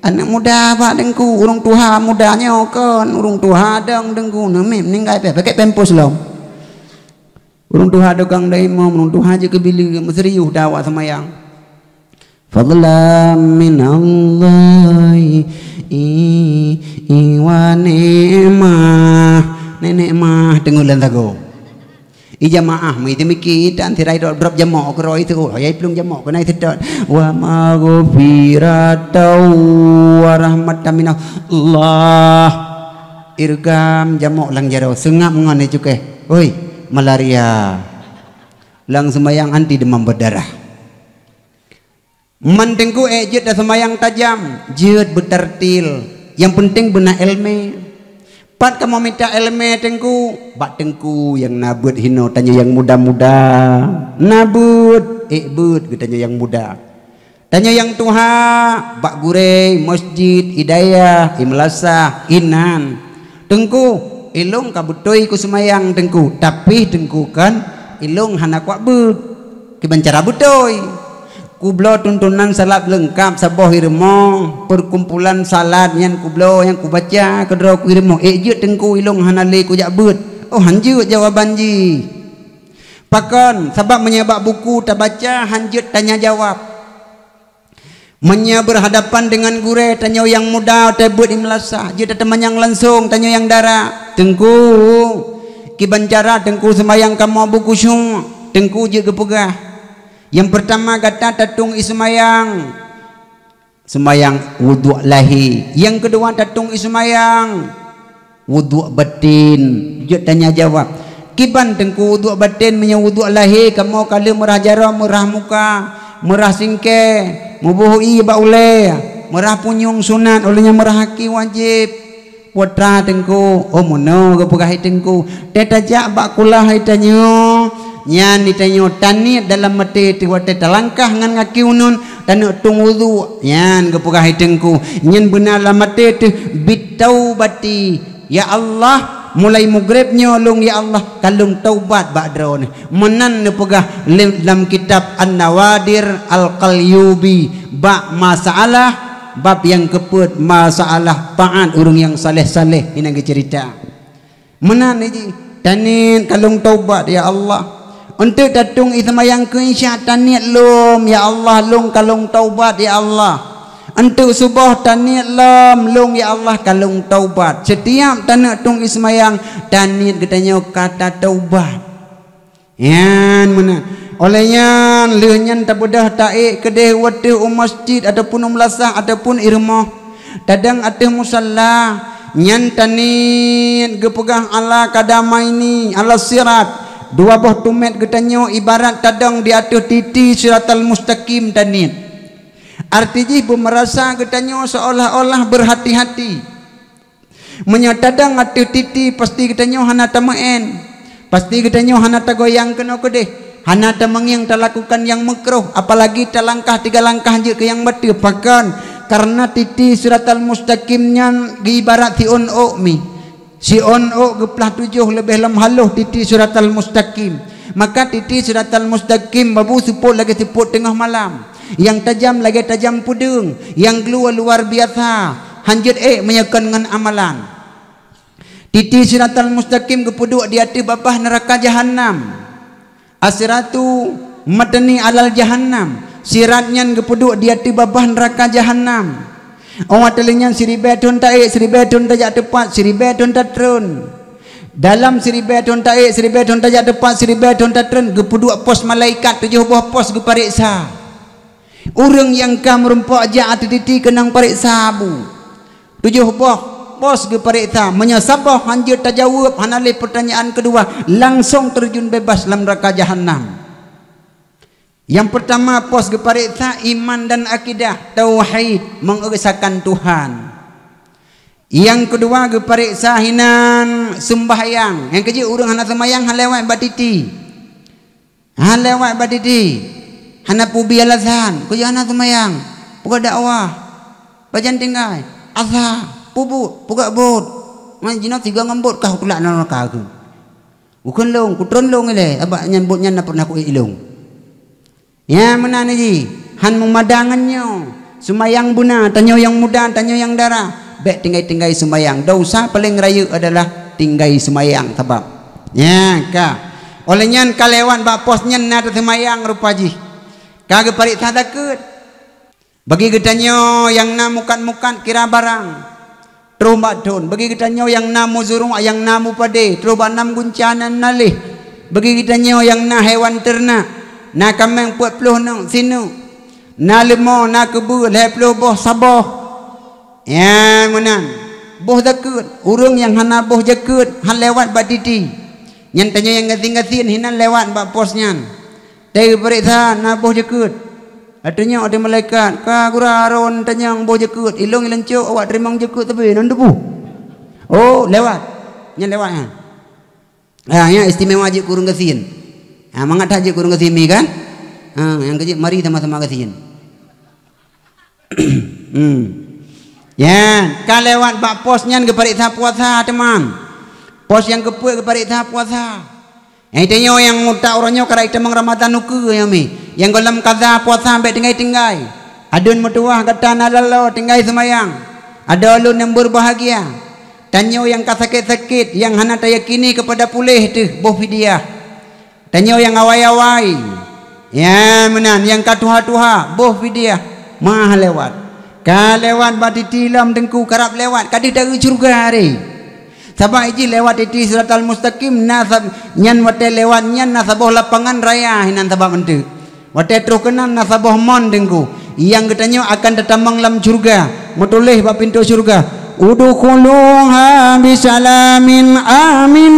anak muda pak dengku urung tuha mudanya kan urung tuha deng dengku nemim ninggai pe pakai pempos lom Urung Tuhan dokang daimah, urung Tuhan je kebili meseriuh dawak semayang. Fadlan min Allah wa ni'mah. Nenek mah dengulan tago. Ijamaah mai temiki dan tirai dot drop jamak ko roi tu. Ayai pelung jamak ko nai sedot. Wa maghfiratau wa rahmatan min Allah. Irgam jamak lang jaro sengap ngon cuke. Oi, malaria. Lang semayang anti demam berdarah. Mantengku jet dah semayang tajam, jet bertartil. Yang penting benar ilmu. Pat kamu minta ilmu tengku, bak tengku yang nabut hino tanya yang muda-muda. Nabut, but tanya yang muda. Tanya yang tuha, bak gurei, masjid, hidayah, imlasah, inan. Tengku, ilung kabutoi ku semayang tengku, tapi tengku kan ilung hanak wak but. Kibancara butoi. Kublo tuntunan salat lengkap saboh irmo perkumpulan salat yang kublo yang kubaca kedro ku irmo ejut tengku ilung hanale ku jak beut oh hanjut jawaban ji pakon sebab menyebab buku tak baca hanjut tanya jawab menya berhadapan dengan gure tanya yang muda tebut imlasah je teman yang langsung tanya yang dara tengku kibancara tengku semayang kamu buku syung tengku je gepegah. Yang pertama kata tatung ismayang semayang wuduk lahi. Yang kedua tatung ismayang wuduk batin. Dia tanya jawab. Kiban tengku wuduk batin punya wuduk lahi kamu kala merah jara merah muka merah singke mubuhui ba ule merah punyung sunat olehnya merah haki wajib. Putra tengku oh mono gepegah tengku tetajak bak kulah itanyo nyan ditanyo tani dalam mati tiwate talangkah ngan ngaki unun tanu tung wudu nyan gepegah tengku nyan benar dalam mati tu bitaubati ya Allah mulai mugribnya long ya Allah kalung taubat ba'dro ni menan nepegah dalam kitab An-Nawadir Al-Qalyubi ba masalah bab yang keput masalah taat urang yang saleh-saleh ini cerita menan ni tanin kalung taubat ya Allah untuk datung ismayang ke isya taniat lom ya Allah long kalung taubat ya Allah untuk subuh taniat lom ya Allah kalung taubat setiap tanah tung ismayang taniat katanya kata taubat yan mana olehnya leunyan tabudah taik kedeh wadih masjid ataupun umlasah ataupun irmah dadang ateh musalla nyan taniat gepegang ala kadama ini ala sirat dua buah tumet getanyo ibarat tadang di atas titi siratal mustaqim taniat artinya merasa getanyo seolah-olah berhati-hati menyatadang atas titi pasti getanyo hana tamaen pasti getanyo hana tagoyang kena kedeh hana tamang yang lakukan yang makruh apalagi langkah 3 langkah je ke yang betul bahkan karena titi siratal mustaqimnya ibarat si on mi si on geplah 7 lebih lam haluh titi siratal mustaqim maka titi siratal mustaqim babu siput lagi siput tengah malam yang tajam lagi tajam pudung yang keluar luar biasa hanjut menyekan dengan amalan titi siratal mustaqim kepuduk di hati babah neraka jahanam asiratu madani alal jahannam siratnya kepuduk di hati babah neraka jahanam awak telinyan siribetun taik siribetun tajak tepat siribetun tatrun dalam siribetun taik siribetun tajak tepat siribetun tatrun kepuduk pos malaikat 7 buah pos kepariksa orang yang kam merempak jak titi kenang pariksa bu 7 buah pos kepariksa menyasabah hanjir tajawab hanali pertanyaan kedua langsung terjun bebas dalam neraka jahanam. Yang pertama pos kepariksa iman dan akidah tauhid mengesahkan Tuhan. Yang kedua kepariksa hinan sembahyang. Yang kecil urang hana sembahyang halewat batiti. Halewat batiti. Hana pubi alasan. Kuja hana sembahyang. Puga dakwah. Bajan tinggal. Azhar. Pubu. Puga bot. Man jinat 3 ngambut kau kulak neraka aku. Bukan long. Kutron long ile. Abak nyambutnya na pernah ku ilung. Ya mana ni han memadangannya sumayang buna tanyo yang muda tanyo yang darah bek tinggai-tinggai sumayang dosa paling raya adalah tinggai sumayang sebab ya ka Olehnya kalewat bak pos nyen na tu semayang rupaji. Kagak parik takut. Bagi getanyo yang namukan kira barang. Terubak don. Bagi getanyo yang namu zurung yang namu pade. Terubak nam guncanan nalih. Bagi getanyo yang na hewan ternak. Na kameng puat peluh nang sinu. Na lemau na kebu leh peluh boh sabah. Ya menan. Boh takut. Urung yang hana boh jakut. Han lewat baditi. Yang tanya yang ngatin hinan lewat bak posnya. Dari periksa na boh jakut. Artinya ada malaikat ka guraron tanya boh jakut. Ilong cuk awak terima jakut tapi nan debu. Oh lewat. Nya lewat ha. Ya istimewa je kurung gasin. Mangat haji kurung gasin mi kan? Yang kecil mari sama-sama gasin. Ya, ka lewat bak posnya ke periksa puasa teman. Pos yang kepuat kepada ita puasa. Yang tanya yang mutak orangnya kerana ita meng Ramadan nuku ya mi. Yang dalam kaza puasa sampai tinggai. Adun mutuah kata nalalo tinggai semayang. Ada ulun yang berbahagia. Tanya yang sakit-sakit yang hana tayakini kepada pulih tu boh fidyah. Tanya yang awai-awai. Ya menan yang katuha-tuha boh fidyah. Mah lewat. Ka lewat batiti lam dengku karap lewat kadih dari surga hari. Sabah iji lewat iti siratal mustaqim nasab nyan wate lewat nyan nasaboh lapangan raya hinan sabah mentu. Wate trukenan nasaboh mon dengku. Yang katanya akan tetamang lam surga. Mutulih ba pintu surga. Udkhuluha bisalamin aminin.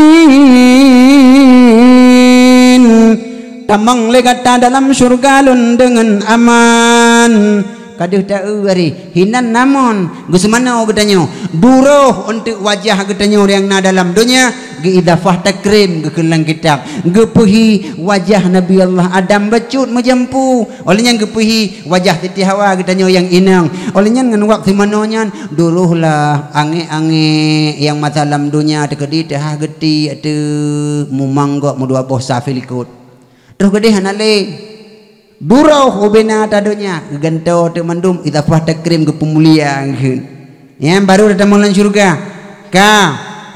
Tamang legata dalam surga lun dengan aman. Kaduh tahu hari hinan namun gusmana getanyo duruh untuk wajah getanyo yang na dalam dunia ge idafah takrim ge kelang kitab ge pehi wajah Nabi Allah Adam becut majampu olehnya ge pehi wajah Siti Hawa getanyo yang inang olehnya ngan waktu manonya duruhlah ange-ange yang masalam dunia tekedi tah geti atu mumanggo mudua boh safilikut terus gede hanale durau ubena tadonya gento te mandum idafah takrim ke pemulia yang baru datang mulan surga ka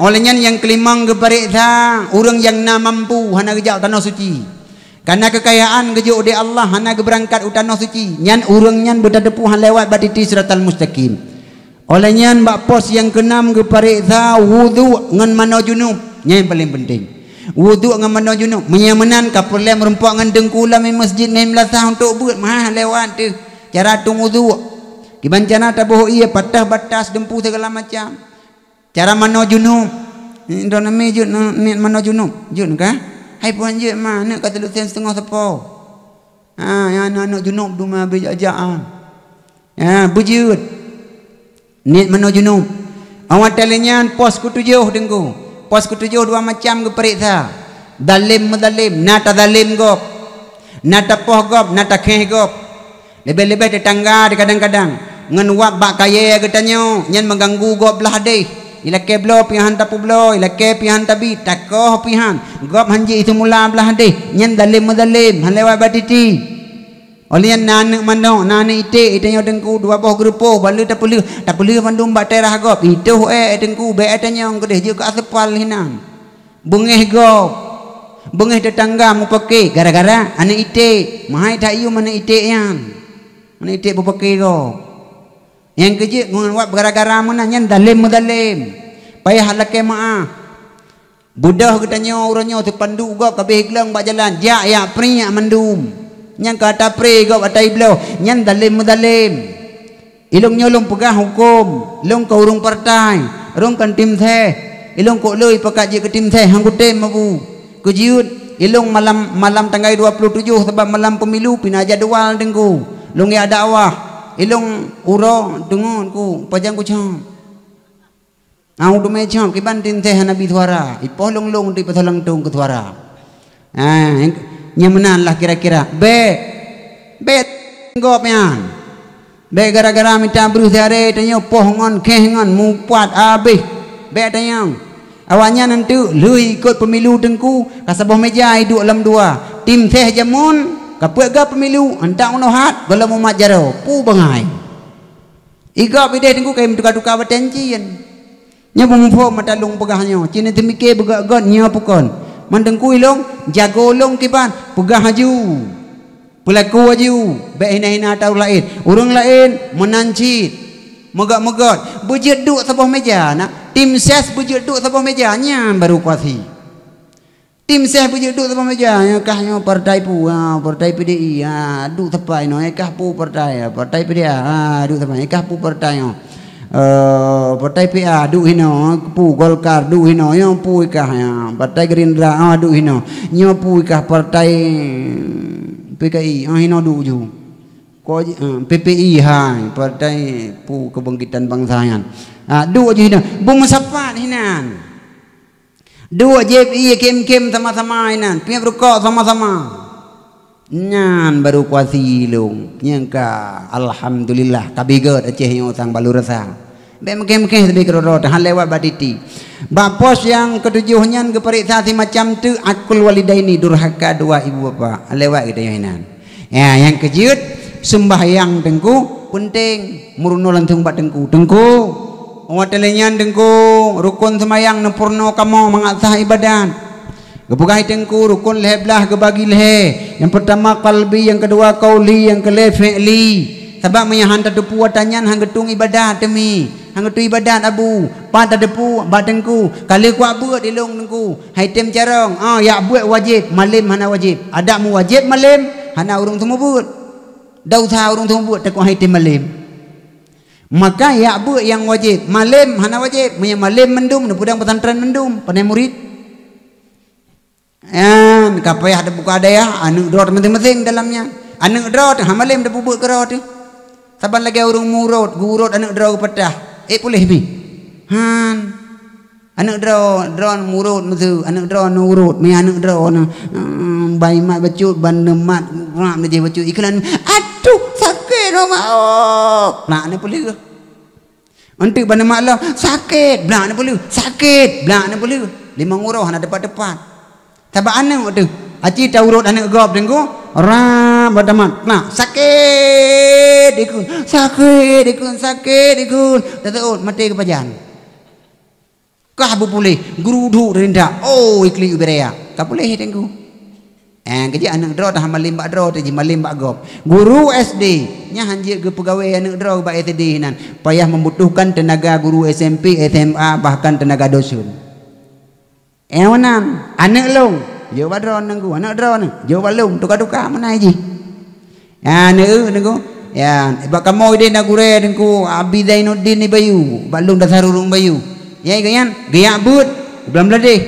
olehnya yang kelimang ke pariksa orang yang na mampu hana gejak tanah suci karena kekayaan gejuk di Allah hana berangkat tanah suci nyan urang nyan berdadepu han lewat batiti siratal mustaqim olehnya bak pos yang keenam ke pariksa wudu ngan mano junub yang paling penting wudu dengan mano junub menyamanan kapurle merempuak dengan dengkula di masjid main melasah untuk buat mah lewat tu cara tung wudu kibancana tabuh iya patah batas dempu segala macam cara mano junub ndo nami jut ni mano junub jut ka hai puan jut mah nak kata lu setengah sepo ya anak junub duma bijajaan ya bujut ni mano junub awak talinya pos ku-7 dengku. Pos ke-7 dua macam ke periksa. Dalim medalim, nata dalim gop. Nata poh gop, nata kheh gop. Lebih-lebih tetangga di kadang-kadang. Ngan wak bak kaya getanyo, nyan mengganggu gop belah deh. Ila ke blo pihan tapu blo, ila ke pihan tabi, takoh pihan. Gop hanji itu mula belah deh. Nyan dalim medalim, han lewat batiti. Oleh nanek mano, nanek ite itanya dengku dua boh grupo, balu tak perlu pandum bak terah gop. Itu dengku be atanya ngedeh je ke asepal hinang. Bengeh gop. Bengeh tetangga mu pakai gara-gara anak ite. Mahai tak iu mana ite yang. Mana ite bu pakai gop. Yang keje ngawat gara-gara mana nyan dalim mudalim. Payah halake maah. Budah katanya orangnya terpandu gop kabeh glang bak jalan. Ja ya prinya mandum. Yang kata pre gop atai belo nyan dalim mudalim ilung nyolong pegah hukum ilung ke urung partai urung kan tim teh ilung kok leuy pakat je ke tim teh hang kutem mabu kejiut ilung malam tanggal 27 sebab malam pemilu pina jadual dengku lung ya dakwah ilung uro dengon ku pajang ku cam au du me cam kiban tim teh nabi suara ipoh long di patolang tung ke suara nyamanan lah kira-kira be gopnya be gara-gara minta berusaha tanya pohongan kehengan mupat abih be tanya awalnya nanti lu ikut pemilu dengku kasabah meja hidup dalam dua tim teh jamun kapuat gap pemilu hendak unohat kalau mau majaro pu bangai igap ide dengku kayak duka-duka batencian nya bumpo matalung pegahnya cina temike begak gon nya pukon mandengku ilong jago long kiban pegah haju pelaku haju baik hina tahu lain orang lain menancit megat-megat bujut duk sebuah meja nak tim ses bujut duk sebuah meja nya baru kuasi tim ses bujut duk sebuah meja nya kahnya partai pu partai PDI duk tepai no kah pu partai PDI duk tepai kah pu partai partai PA duk hino pu Golkar duk hino yang pu ikah partai Gerindra duk hino nyo pu ikah partai PKI hino duk ju ko PPI hai partai pu Kebangkitan Bangsa duk je hino bung sapat hinan duk je kem sama-sama hinan punya rokok sama-sama nyan baru kuasi long nyangka alhamdulillah kabigot Aceh yang sang balu rasa Mungkin lebih kerorot hal lewat baditi. Bapos yang ketujuhnya keperiksa si macam tu akul walidaini durhaka dua ibu bapa lewat kita yang yang kejut sembahyang tengku penting muruno lantung bat tengku watelenyan tengku rukun sembahyang nempurno kamu mengasah ibadat kebukai tengku rukun leheblah kebagi lehe yang pertama kalbi yang kedua kauli yang kelima fi'li sebab menyahan tadepu watanyan hang getung ibadat demi hang getung ibadat abu pada depu batengku kali ku abu dilong tengku hai tem carong ya buat wajib malim hana wajib ada mu wajib malim hana urung temu buat dau tha urung temu buat tak hai tem malim maka ya buat yang wajib malim hana wajib punya malim mendum pudang pesantren mendum panai murid kapai ada buka ada ya anu drot masing-masing dalamnya anu drot hamalim depu buat kerot tu saban lagi urung murut gurut anak draw petah boleh bi anak draw murut mesti anak draw nurut mi anak draw bai mat bacut ban mat ram je bacut iklan aduh sakit mak nak ni boleh ke nanti ban mat lah sakit blak ni boleh sakit blak ni boleh lima ngurau hana depan-depan sabak anak tu aci taurut anak gop tengku ram badamat nah sakit dikun tataun mati kepajan kah boleh guru rendah ikli uberea tak boleh tengku kerja anak draw dah malim bak draw tadi malim bak gop guru SD nya hanjir ke pegawai anak draw bak SD nan payah membutuhkan tenaga guru SMP SMA bahkan tenaga dosun ewanan anak long yo badron nangku anak draw ni yo balum tukar-tukar mana ji nangku ya ibak kamu ide nagure nangku Abi Zainuddin ni bayu balum dasar urung bayu ya ganyan gaya but belam ladeh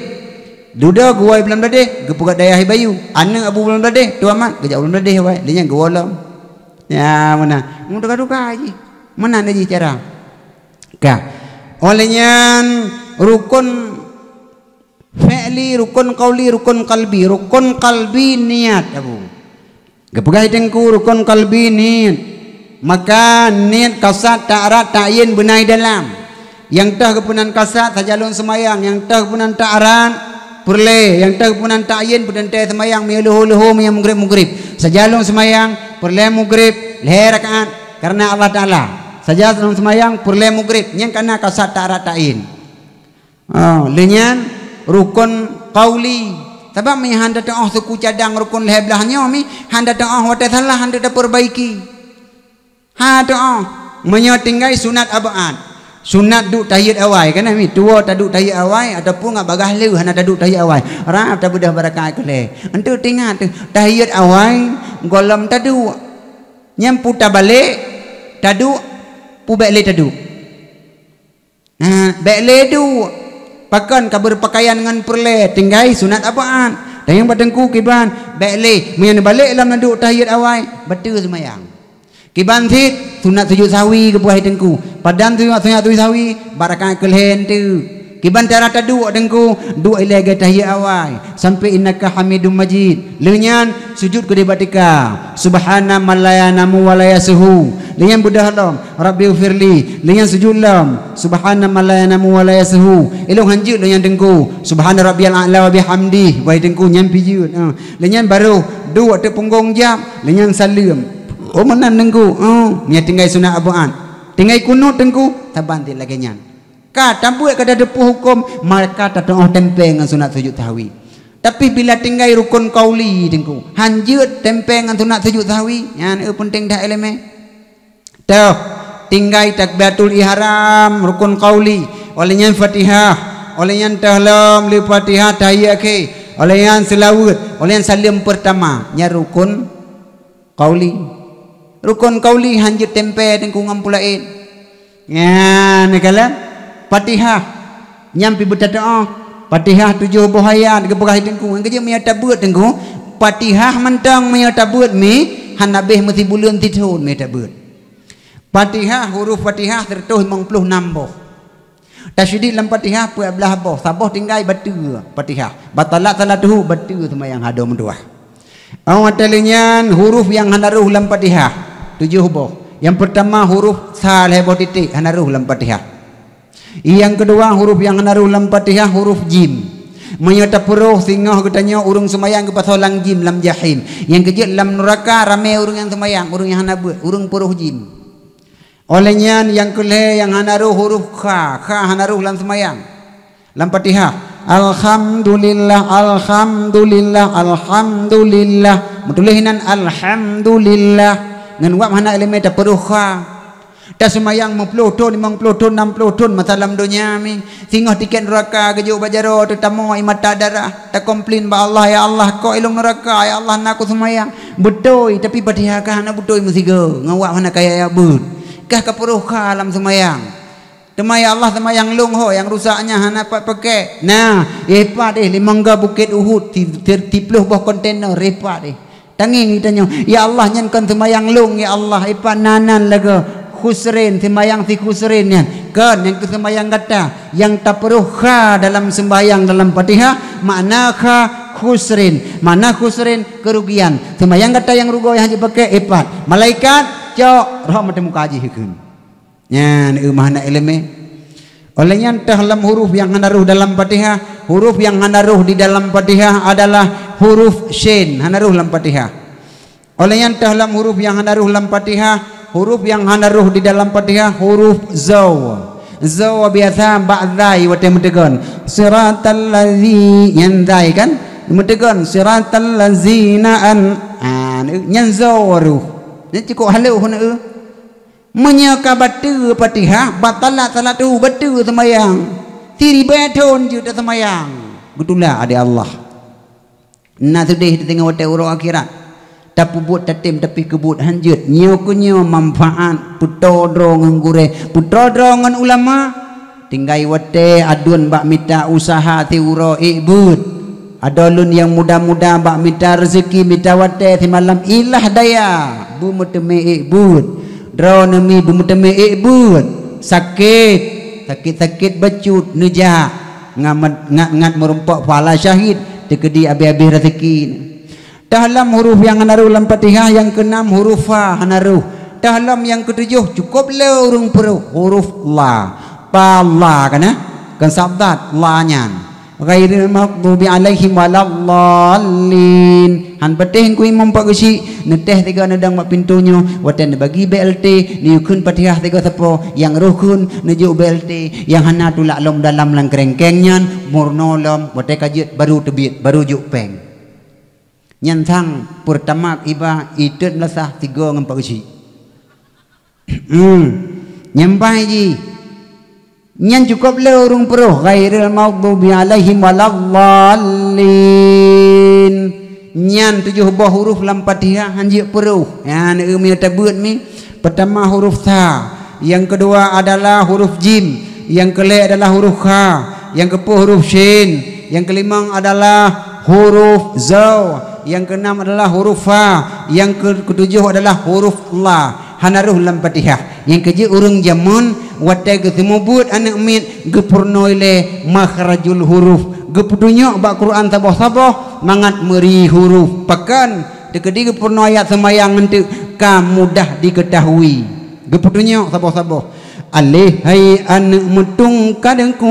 duda gua belam ladeh gepugat daya bayu anak abu belam ladeh tu amat gejak belam ladeh wai dia gua lam ya mana tukar-tukar ji mana ni cara kah olehnya rukun fi'li rukun qauli rukun qalbi niat abu gepegai tengku rukun qalbi niat maka niat kasat ta'arat ta'yin benai dalam yang tah kepunan kasat sajalun semayang yang tah kepunan ta'arat perle yang tah kepunan ta'yin berdentai semayang miluhu-luhu yang mugrib sajalun semayang perle mugrib leher rakaat karena Allah Ta'ala sajalun semayang perle mugrib yang karena kasat ta'arat ta'yin lenyan rukun qauli sebab mi handa tengah suku cadang rukun leblahnya mi handa tengah wate salah handa dah perbaiki tengah menyotinggai sunat abad sunat duk tahiyat awal kan mi tua tak duk tahiyat awal ataupun ngak bagah lu handa tak duk tahiyat awal rap tak budah barakah kele entu tinggal tu tahiyat awal golam tadu nyam putar balik tadu pu balik tadu balik tu pakan kabar pakaian dengan perle tinggai sunat apaan dan yang batengku kiban balik menyana balik dalam naduk tahiyat awal betul semayang kiban sit sunat sujud sawi ke buah tengku padan tu sunat sujud sawi barakah kelhen tu kiban cara tadu tengku dua ilaga tahiyat awal sampai innaka hamidum majid lenyan sujud ke debatika subhana malayanamu walayasuhu lenyan budah lam rabbi ufirli lenyan sujud lam subhana malayanamu walayasuhu elong hanjut lenyan tengku subhana rabbiyal a'la wa bihamdi wahai tengku nyampi jut lenyan baru dua te punggung jam lenyan salim menan tengku nya tinggal sunat abuan tinggal kunut tengku tabanti lagi nyan ka tambuh kada depu hukum maka tatong tempe dengan sunat sujud tahwi Tapi bila tinggal rukun qauli tengku, hanjut tempeng antu nak sujud sahwi, yan penting dah elemen. Tuh, tinggal takbiratul ihram rukun qauli, olehnya Fatihah, olehnya tahlam li Fatihah tahiyat ke, olehnya selawat, olehnya salim pertama, nya rukun qauli. Rukun qauli hanjut tempeng tengku ngampulain. Yan kala Fatihah nyampi berdoa. Fatihah 7 bahaya ke berkah tengku yang kerja maya tabut tengku Fatihah mentang maya tabut mi hanabeh mesti bulan titun maya tabut Fatihah huruf Fatihah tertuh 56 boh tasydid dalam Fatihah 12 boh sabah tinggal batu Fatihah batalat salatuhu batu semayang hado menduah awatalinya huruf yang hanaruh dalam Fatihah 7 boh yang pertama huruf saleh boh titik hanaruh dalam Fatihah. Yang kedua huruf yang naruh dalam Fatihah huruf jim. Menyata peruh singah katanya urung semayang ke pasolang jim lam jahim. Yang kejut lam neraka ramai urung yang semayang, urung yang hanabut, urung peruh jim. Olehnya yang kelih yang naruh huruf kha, kha naruh dalam semayang. Dalam Fatihah alhamdulillah alhamdulillah alhamdulillah. Mutulihinan alhamdulillah. Ngan wak hana elemen ta peruh kha. Dah semayang 50 ton, 50 ton, 60 ton masalam dunia mi. Singah tiket neraka kejuk bajaro tertamu mata darah. Tak komplain ba Allah ya Allah kau ilung neraka ya Allah nak aku semayang. Betul tapi Fatihah kah nak betul mesti ge. Ngawak mana kaya ya bud. Kah keperuh kah alam semayang. Temai Allah semayang long ho yang rusaknya hana pakai. Nah, hebat deh limangga Bukit Uhud tipluh bawah kontainer hebat deh. Tanging ditanya, ya Allah nyen kon semayang long ya Allah hebat nanan laga. Khusrin sembayang si khusrin ya kan yang ke sembayang kata yang tak perlu kha dalam sembayang dalam Fatihah makna kha khusrin mana khusrin kerugian sembayang kata yang rugo yang haji pakai epat malaikat cok rahmat muka haji hikun nya ni mana elemen olehnya dalam huruf yang hanaruh dalam Fatihah huruf yang hanaruh di dalam Fatihah adalah huruf shin hanaruh dalam Fatihah olehnya dalam huruf yang hanaruh dalam Fatihah huruf yang hanaruh di dalam Fatihah huruf zaw zaw biasa ba'dzai wate metegon siratal ladzi yandai kan metegon siratal ladzina an nyan zaw ruh ni cukup halu huna menyaka batu Fatihah batalat salatu batu semayang tiri beton je semayang betulah ada Allah na sedih tengok wate urang akhirat tak pubut tatim tapi kebut hanjut nyo kunyo manfaat putodro ngure putodro ngan ulama tinggai wate adun bak mita usaha ti uro ibut adolun yang muda-muda bak mita rezeki mita wate ti malam ilah daya bu meteme ibut dro nemi bu meteme ibut sakit bacut neja ngat merumpak pala syahid tekedi abi-abi rezeki. Dalam huruf yang hanaruh dalam Fatihah yang ke-6 huruf fa hanaruh. Dalam yang ke-7 cukup le urung peruh huruf la. Pa la kana kan sabdat la nyan. Ghairil maghdubi alaihim waladdallin. Han beteh ku imam pak gesi neteh tiga nedang mak pintunya watan bagi BLT niukun Fatihah tiga sepo yang rukun nejuk BLT yang hana tulak lom dalam lang kerengkengnyan murnolom wate kajut baru tebit baru juk peng. Nyantang pertama iba itu lasah 3 ngampak usi nyampai ji nyan cukup le urung peruh ghairil maghdubi alaihim waladdallin nyan 7 buah huruf dalam Fatihah hanjik peruh ya ni mi tabut mi pertama huruf ta yang kedua adalah huruf jim yang kelima adalah huruf kha yang ke-10 huruf shin yang kelima adalah huruf zaw yang ke-6 adalah huruf fa yang ke-7 adalah huruf la hanaruh dalam Fatihah yang ke-7 urung jamun wate gesemubut anak mit gepurnoile makhrajul huruf gepudunya bak Quran sabah-sabah mangat meri huruf pekan dekedi gepurno ayat semayang nanti ka mudah diketahui gepudunya sabah-sabah alih hai anak metung kadangku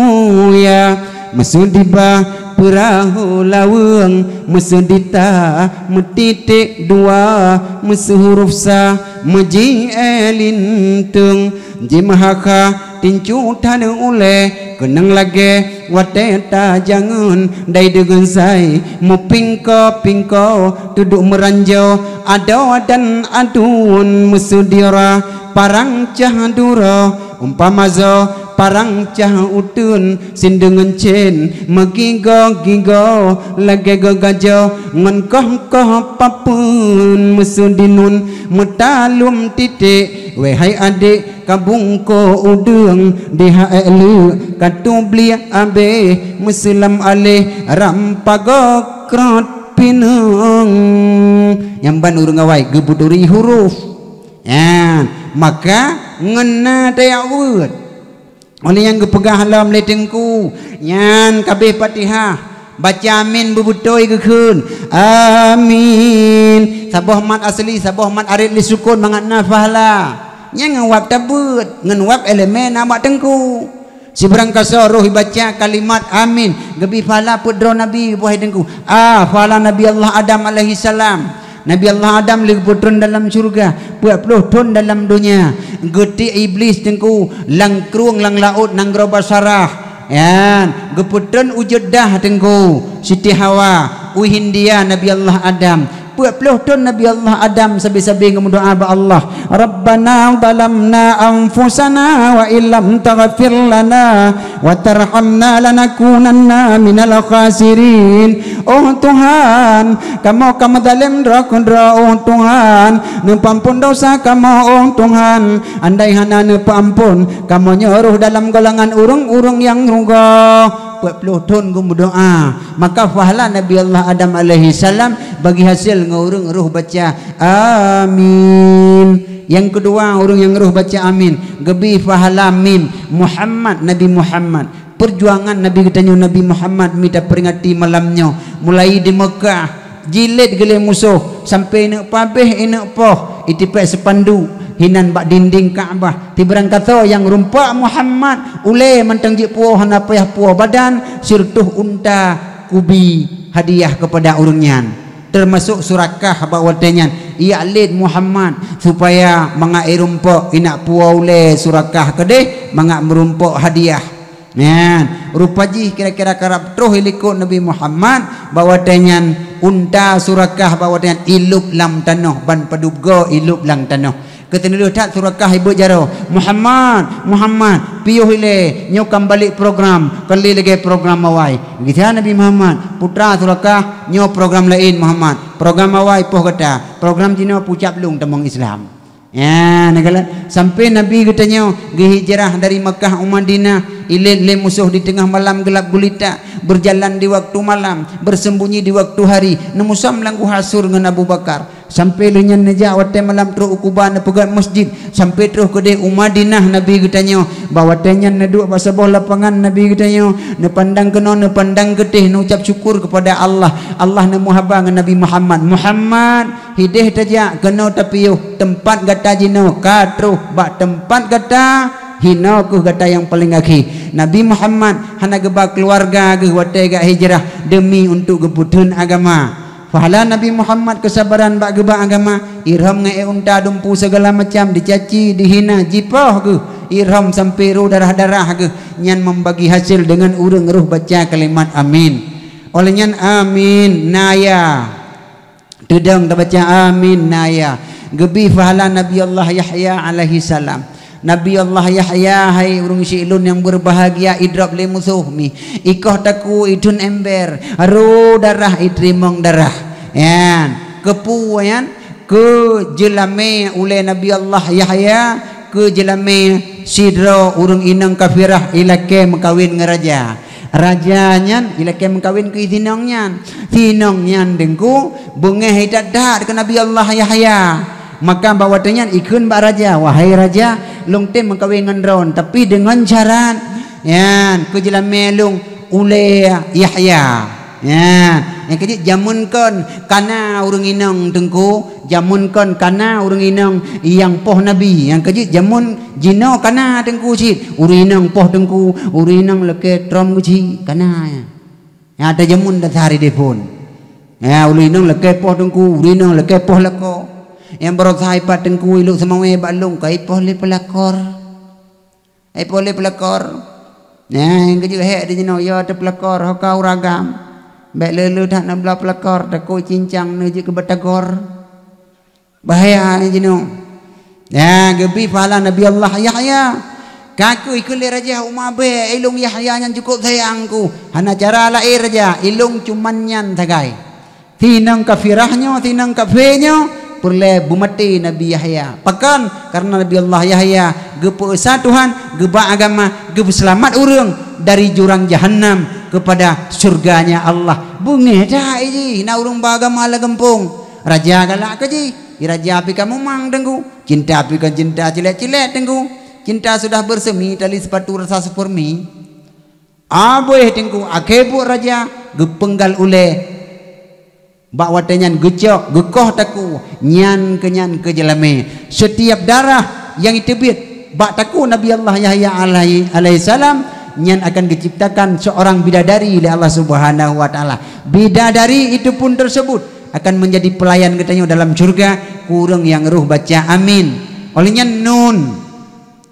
ya Mesudiba perahu lawang mesudita metitik dua mesuhuruf sa meji elintung jimahaka tincu tanu ule kenang lage wateta jangan dai dengan sai mupingko pingko duduk meranjau ada dan adun mesudira parang cahdura umpamazo parang cah utun sindengan cen magigo gigo lage gajo ngan koh papun mesudinun metalum titik wehai adik kabungko udung dihaelu katubli abe muslim alih rampago krot pinung yang ban urang awai gebuduri huruf ya maka ngena dayawut oleh yang gepegah halam letengku nyan kabeh Fatihah baca amin bebutoi gekeun amin sabah mat asli sabah mat arid li sukun mangat nafahla nya ngawab tabut ngenwab elemen nama tengku si berang kasoroh baca kalimat amin gebi pahala pudro nabi buah tengku pahala nabi Allah Adam alaihi salam Nabi Allah Adam legputun dalam surga, 20 tahun dalam dunia. Geti iblis tengku langkrung lang laut nang basarah. Yan, geputun ujudah tengku Siti Hawa, uhindia Nabi Allah Adam. 20 tahun Nabi Allah Adam sabi-sabi ngemudoa ba Allah Rabbana zalamna anfusana wa illam taghfir lana wa tarhamna lanakunanna minal khasirin. Oh Tuhan, kamu zalim drakundra oh Tuhan, nepampun dosa kamu oh Tuhan, andai hana nepampun kamu nyuruh dalam golongan urung-urung yang ruga. 40 tahun gum berdoa maka pahala Nabi Allah Adam alaihi salam bagi hasil ngurung ruh baca amin. Yang kedua orang yang ruh baca amin gebi pahala mim Muhammad Nabi Muhammad perjuangan Nabi katanya Nabi Muhammad minta peringati malamnya mulai di Mekah jilid gele musuh sampai nak pabeh enak poh itipak sepandu hinan bak dinding Kaabah tiberang kata yang rumpak Muhammad ule mantang je puah hana payah puah badan sirtuh unta kubi hadiah kepada urunyan termasuk surakah bawatenyan ia lid Muhammad supaya mengai rumpak inak puah ule surakah kedeh mangak merumpok hadiah nyan rupaji kira-kira karab troh ilikut Nabi Muhammad bawatenyan unta surakah bawatenyan ilup lam tanah ban padubgo ilup lang tanah ketendu tak surakah ibu jaro Muhammad piuh ile nyokam balik program kali lagi program awai gitu Nabi Muhammad putra surakah nyo program lain Muhammad program awai poh kata program jino pucap lung temong Islam ya negala sampai Nabi katanya hijrah dari Mekah Madinah ile musuh di tengah malam gelap gulita berjalan di waktu malam bersembunyi di waktu hari nemusam langgu hasur dengan Abu Bakar sampai lenyan neja wate malam terus ukuban pegat masjid sampai terus ke Madinah Nabi katanya bawa tenyan neduk bahasa bola lapangan Nabi katanya ne pandang kena ne pandang getih ne ucap syukur kepada Allah Allah ne muhabang Nabi Muhammad hidih taja kena tapi tempat gata jino katruh bak tempat gata hina ku kata yang paling akhir Nabi Muhammad hana geba keluarga ge wate ga hijrah demi untuk kebutuhan agama pahala Nabi Muhammad kesabaran bak geba agama irham nge unta dumpu segala macam dicaci dihina jipah ke irham sampai ruh darah-darah ke nyan membagi hasil dengan urang ruh baca kalimat amin oleh nyan amin naya tudang tak baca amin naya gebi pahala Nabi Allah Yahya alaihi salam Nabi Allah Yahya hai urung silun yang berbahagia idrab le musuh mi ikoh taku idun ember ru darah idrimong darah yan kepuan ke jelame ule Nabi Allah Yahya ke jelame sidro urung inang kafirah ilake mengkawin ngeraja rajanya ilake mengkawin ke tinongnya dengku bengeh hidat ke Nabi Allah Yahya maka bawatanya ikun mbak raja wahai raja long tem mengkawin dengan ron tapi dengan syarat yan ke jalan melung ule Yahya Ya, yang kejut jamun kon kana urang inang tengku, jamun kon kana urang inang yang poh nabi. Yang kejut jamun jino kana tengku cit, urang inang poh tengku, urang inang leke trom guci kana. Ya ada jamun dah hari depon. Ya urang inang leke poh tengku, urang inang leke poh leko. Yang berotai pat tengku iluk semawe balung kai poh le pelakor. Ai poh le pelakor. Ya yang kejut hek de jino ya te pelakor kau ragam. Baik lelu tak nak belah pelakor tak kau cincang nuju ke batagor bahaya ni jino ya gebi pahala Nabi Allah Yahya kaku ikut le raja Umar be ilung Yahya yang cukup sayangku hana cara lain raja ilung cuman nyan tagai tinang kafirahnya tinang kafirnya perle bumati Nabi Yahya pakan karena Nabi Allah Yahya gepeusa Tuhan geba agama geba selamat urang dari jurang jahannam kepada surganya Allah bunyi dah ini na urung bagama la gempung raja galak ke ji raja api kamu mang tengku cinta api kan cinta cilet-cilet tengku cinta sudah bersemi tali sepatu rasa sepermi aboy tengku akebu raja gepenggal ule bak watenyan gecok gekoh taku nyan kenyan ke jelame setiap darah yang itebit bak taku Nabi Allah Yahya alaihi salam nyan akan diciptakan seorang bidadari oleh Allah Subhanahu wa taala. Bidadari itu pun tersebut akan menjadi pelayan katanya dalam surga. Kurang yang ruh baca amin. Olehnya nun.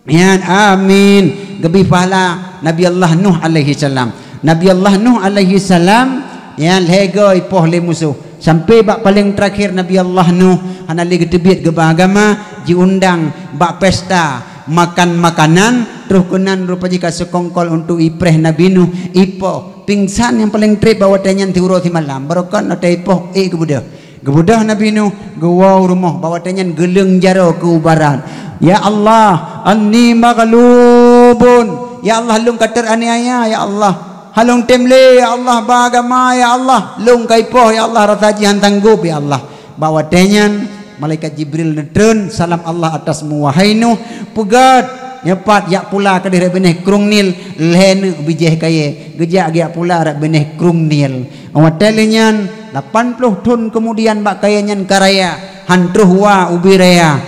Ya amin. Gebi pahala Nabi Allah Nuh alaihi salam. Nabi Allah Nuh alaihi salam yang legoi poh le musuh. Sampai bak paling terakhir Nabi Allah Nuh hana lagi tebit ke agama diundang bak pesta makan makanan terus kenan rupa jika sekongkol untuk ipreh Nabi Nuh ipoh pingsan yang paling trip bawa tanyan tiuro ti malam barokan ada ipoh gebudah Nabi Nuh gewaw rumah bawa tanyan geleng jaro ke ubaran ya Allah anni maghlubun ya Allah lung kater aniaya ya Allah halung temle ya Allah bagama ya Allah lung kaipoh ya Allah rasa jihan tanggup ya Allah bawa tanyan malaikat Jibril nedren salam Allah atasmu wahai Nuh pugat nyepat yak pula ke diri benih krung nil lehene bijeh kaye gejak yak pula rak benih krung nil awatelenyan 80 ton kemudian bak kayanyan karaya hantruh wa ubiraya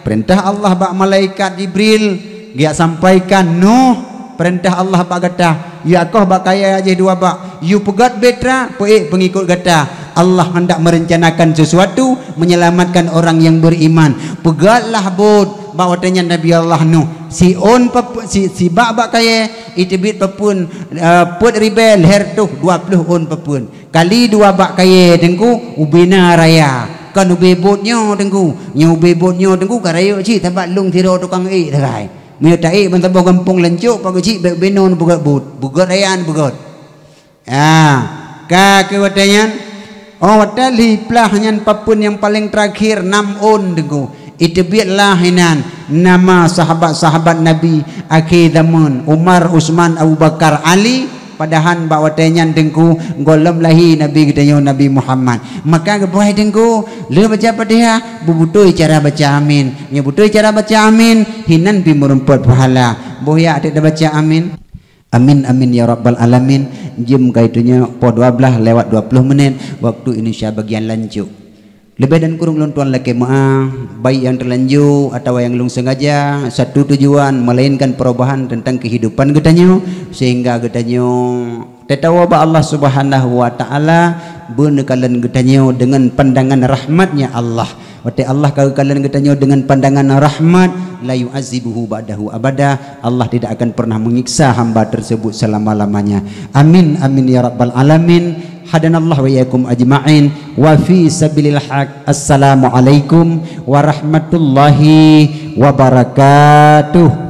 perintah Allah bak malaikat Jibril dia sampaikan Nuh perintah Allah bak gata ya kau bak kaya aja dua bak you pegat betra pengikut gata Allah hendak merencanakan sesuatu menyelamatkan orang yang beriman pegatlah bud bawatanya Nabi Allah Nuh si bak kaya itibit pepun put ribel hertuh 20 on pepun kali dua bak kaya tengku ubina raya kan ubebotnya tengku ubebotnya tengku karayo ci tabat lung tiro tukang tagai mio tai ban taboh gampung lencuk pagu ci benon bugat but bugat rayan bugat ka kewatanyan oh wadali plahnya papun yang paling terakhir 6 on tengku itu biarlah hinan nama sahabat-sahabat Nabi akhir zaman Umar, Utsman, Abu Bakar, Ali padahan bawa tenyan tengku golem lahi Nabi kita Nabi Muhammad maka kebuai tengku le baca padea bubutui cara baca amin nyebutui cara baca amin hinan pi merumput pahala boya ada baca amin amin amin ya rabbal alamin jam kaitunya po 12 lewat 20 menit waktu Indonesia bagian lanjut lebih dan kurang lontuan laki maaf baik yang terlanjur atau yang lung sengaja satu tujuan melainkan perubahan tentang kehidupan getanya sehingga getanya tetawa ba Allah Subhanahu wa taala benekalan getanya dengan pandangan rahmatnya Allah wate Allah kalian getanya dengan pandangan rahmat la yu'azibuhu ba'dahu abada Allah tidak akan pernah menyiksa hamba tersebut selama-lamanya amin amin ya rabbal alamin hadanallahu wa iyyakum ajma'in wa fi sabilil haq assalamualaikum warahmatullahi wabarakatuh.